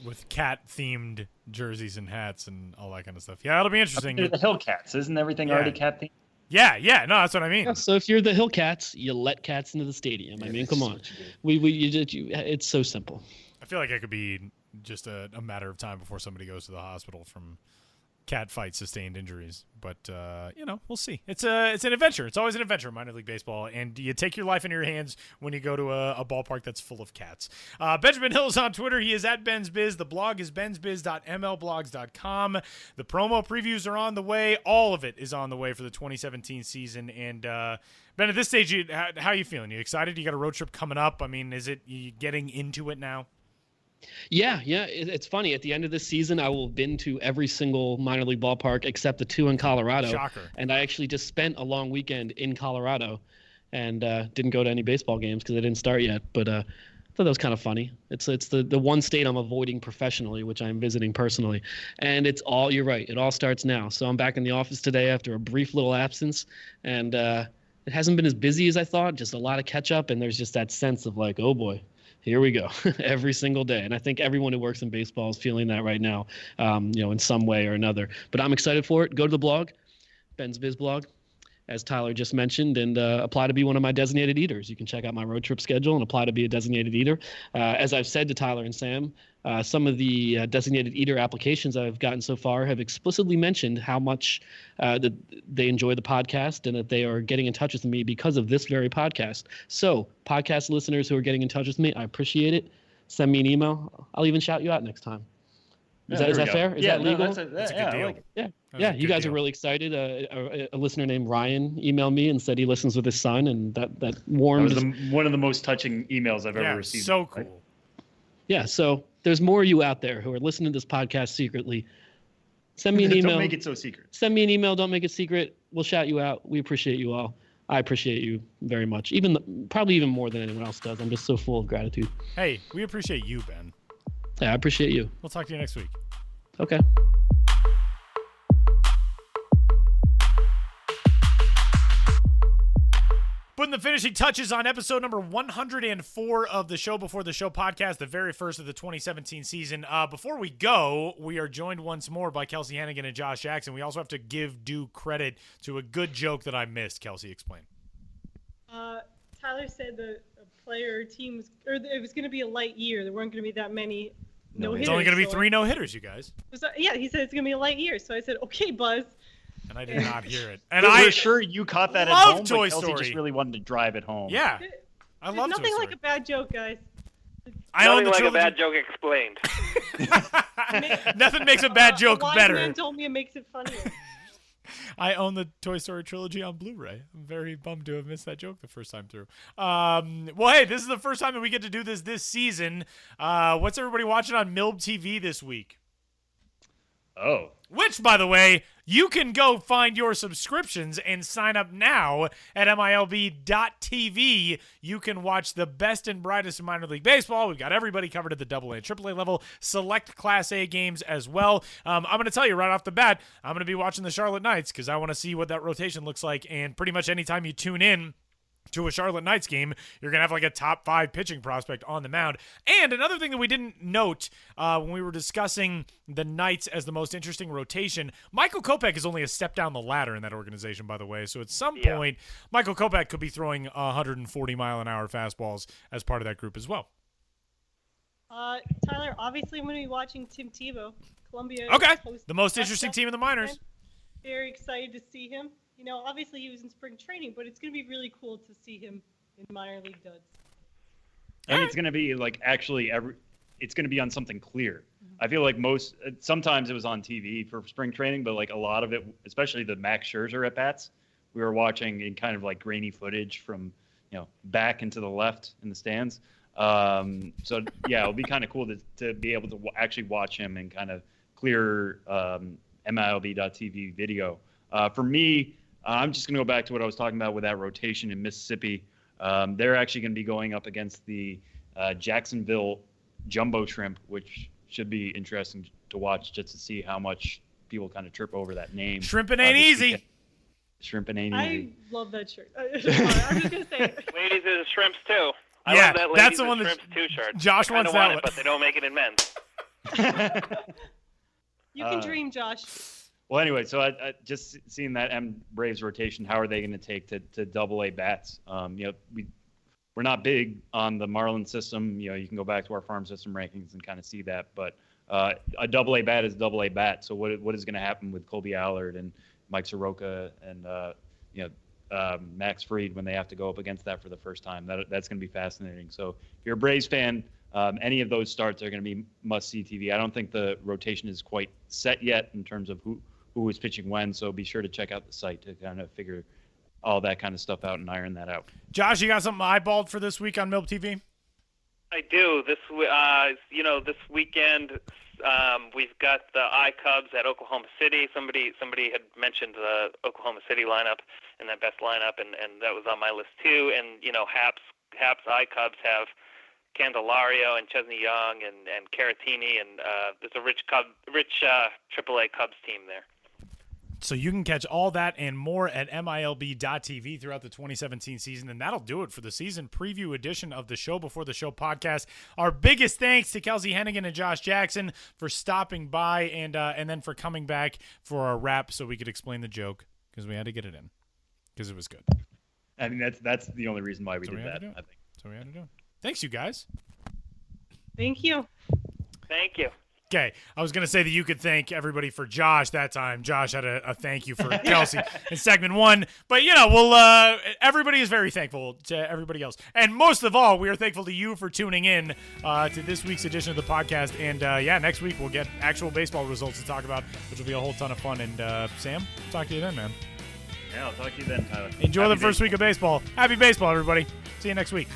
With cat-themed jerseys and hats and all that kind of stuff. Yeah, it'll be interesting. The Hillcats, isn't everything already cat-themed? Yeah, no, that's what I mean. Yeah, so if you're the Hillcats, you let cats into the stadium. I mean, come on. It's so simple. I feel like it could be just a matter of time before somebody goes to the hospital from cat fight sustained injuries. But, we'll see. It's an adventure. It's always an adventure in minor league baseball, and you take your life in your hands when you go to a ballpark that's full of cats. Benjamin Hill is on Twitter. He is at BensBiz. The blog is bensbiz.mlblogs.com. The promo previews are on the way. All of it is on the way for the 2017 season. And, Ben, at this stage, how are you feeling? You excited? You got a road trip coming up? I mean, is it you getting into it now? Yeah. It's funny. At the end of this season, I will have been to every single minor league ballpark except the 2 in Colorado. Shocker. And I actually just spent a long weekend in Colorado and didn't go to any baseball games because they didn't start yet. But I thought that was kind of funny. It's the one state I'm avoiding professionally, which I'm visiting personally. And you're right. It all starts now. So I'm back in the office today after a brief little absence. And it hasn't been as busy as I thought, just a lot of catch up. And there's just that sense of like, oh boy, here we go every single day. And I think everyone who works in baseball is feeling that right now, in some way or another. But I'm excited for it. Go to the blog, Ben's Biz blog. as Tyler just mentioned, and apply to be one of my designated eaters. You can check out my road trip schedule and apply to be a designated eater. As I've said to Tyler and Sam, some of the designated eater applications I've gotten so far have explicitly mentioned how much that they enjoy the podcast and that they are getting in touch with me because of this very podcast. So, podcast listeners who are getting in touch with me, I appreciate it. Send me an email. I'll even shout you out next time. Is that fair? Is that legal? That's a good deal. Like Yeah, you guys are really excited. A listener named Ryan emailed me and said he listens with his son, and that warmed. That was one of the most touching emails I've ever received. So cool. Yeah, so there's more of you out there who are listening to this podcast secretly. Send me an email. Don't make it so secret. Send me an email. Don't make it secret. We'll shout you out. We appreciate you all. I appreciate you very much. Probably even more than anyone else does. I'm just so full of gratitude. Hey, we appreciate you, Ben. Yeah, I appreciate you. We'll talk to you next week. Okay. Putting the finishing touches on episode number 104 of the Show Before the Show podcast, the very first of the 2017 season. Before we go, we are joined once more by Kelsie Heneghan and Josh Jackson. We also have to give due credit to a good joke that I missed. Kelsie, explain. Tyler said the player team it was going to be a light year. There weren't going to be that many no-hitters. It's only going to be 3 no-hitters, you guys. Yeah, he said it's going to be a light year. So I said, okay, Buzz. And I did not hear it. And I'm sure you caught that at love home. Toy but Kelsie Story. just really wanted to drive it home. Yeah. I love Toy Nothing Story. like a bad joke, guys. I own Nothing the like trilogy. a bad joke explained. Nothing makes a bad joke a wise better. man told me it makes it funnier. I own the Toy Story trilogy on Blu-ray. I'm very bummed to have missed that joke the first time through. Well, hey, this is the first time that we get to do this season. What's everybody watching on MILB TV this week? Oh. Which, by the way, you can go find your subscriptions and sign up now at MILB.TV. You can watch the best and brightest in minor league baseball. We've got everybody covered at the AA and AAA level, select Class A games as well. I'm going to tell you right off the bat, I'm going to be watching the Charlotte Knights because I want to see what that rotation looks like. And pretty much anytime you tune in to a Charlotte Knights game, you're going to have like a top 5 pitching prospect on the mound. And another thing that we didn't note when we were discussing the Knights as the most interesting rotation, Michael Kopech is only a step down the ladder in that organization, by the way. So at some point, Michael Kopech could be throwing 140-mile-an-hour fastballs as part of that group as well. Tyler, obviously I'm going to be watching Tim Tebow. Columbia. Okay, the most interesting team in the minors. Very excited to see him. You know, obviously he was in spring training, but it's going to be really cool to see him in minor league duds. And it's going to be like actually it's going to be on something clear. I feel like sometimes it was on TV for spring training, but like a lot of it, especially the Max Scherzer at bats, we were watching in kind of like grainy footage from, back and to the left in the stands. So yeah, it'll be kind of cool to be able to actually watch him in kind of clear MILB.TV video. For me, I'm just going to go back to what I was talking about with that rotation in Mississippi. They're actually going to be going up against the Jacksonville Jumbo Shrimp, which should be interesting to watch just to see how much people kind of trip over that name. Shrimping ain't easy. Shrimping ain't easy. I love that shirt. I'm just going to say it. Ladies are the shrimps too. I Yeah, love that that's ladies the are one that shrimps too shirt. Josh I kinda wants that want one. it, but they don't make it in men's. You can dream, Josh. Well, anyway, so I just seeing that Braves rotation, how are they going to take to Double-A bats? We're not big on the Marlin system. You can go back to our farm system rankings and kind of see that. But a Double-A bat is a Double-A bat. So what is going to happen with Colby Allard and Mike Soroka and Max Fried when they have to go up against that for the first time? That's going to be fascinating. So if you're a Braves fan, any of those starts are going to be must-see TV. I don't think the rotation is quite set yet in terms of who is pitching when, so be sure to check out the site to kind of figure all that kind of stuff out and iron that out. Josh, you got something eyeballed for this week on MILB TV? I do. This weekend we've got the Cubs at Oklahoma City. Somebody had mentioned the Oklahoma City lineup and that best lineup, and that was on my list too. And Happ's Cubs have Candelario and Chesney Young and Caratini, and there's a rich AAA Cubs team there. So you can catch all that and more at MILB.TV throughout the 2017 season, and that'll do it for the season preview edition of the Show Before the Show podcast. Our biggest thanks to Kelsie Heneghan and Josh Jackson for stopping by and then for coming back for our wrap so we could explain the joke because we had to get it in. because it was good. I mean, that's the only reason why we did that. I think. That's what we had to do. Thanks, you guys. Thank you. Thank you. Okay, I was going to say that you could thank everybody for Josh that time. Josh had a thank you for Kelsie in segment 1. But, everybody is very thankful to everybody else. And most of all, we are thankful to you for tuning in to this week's edition of the podcast. And, next week we'll get actual baseball results to talk about, which will be a whole ton of fun. And, Sam, talk to you then, man. Yeah, I'll talk to you then, Tyler. Enjoy Happy the first week of baseball. Happy baseball, everybody. See you next week.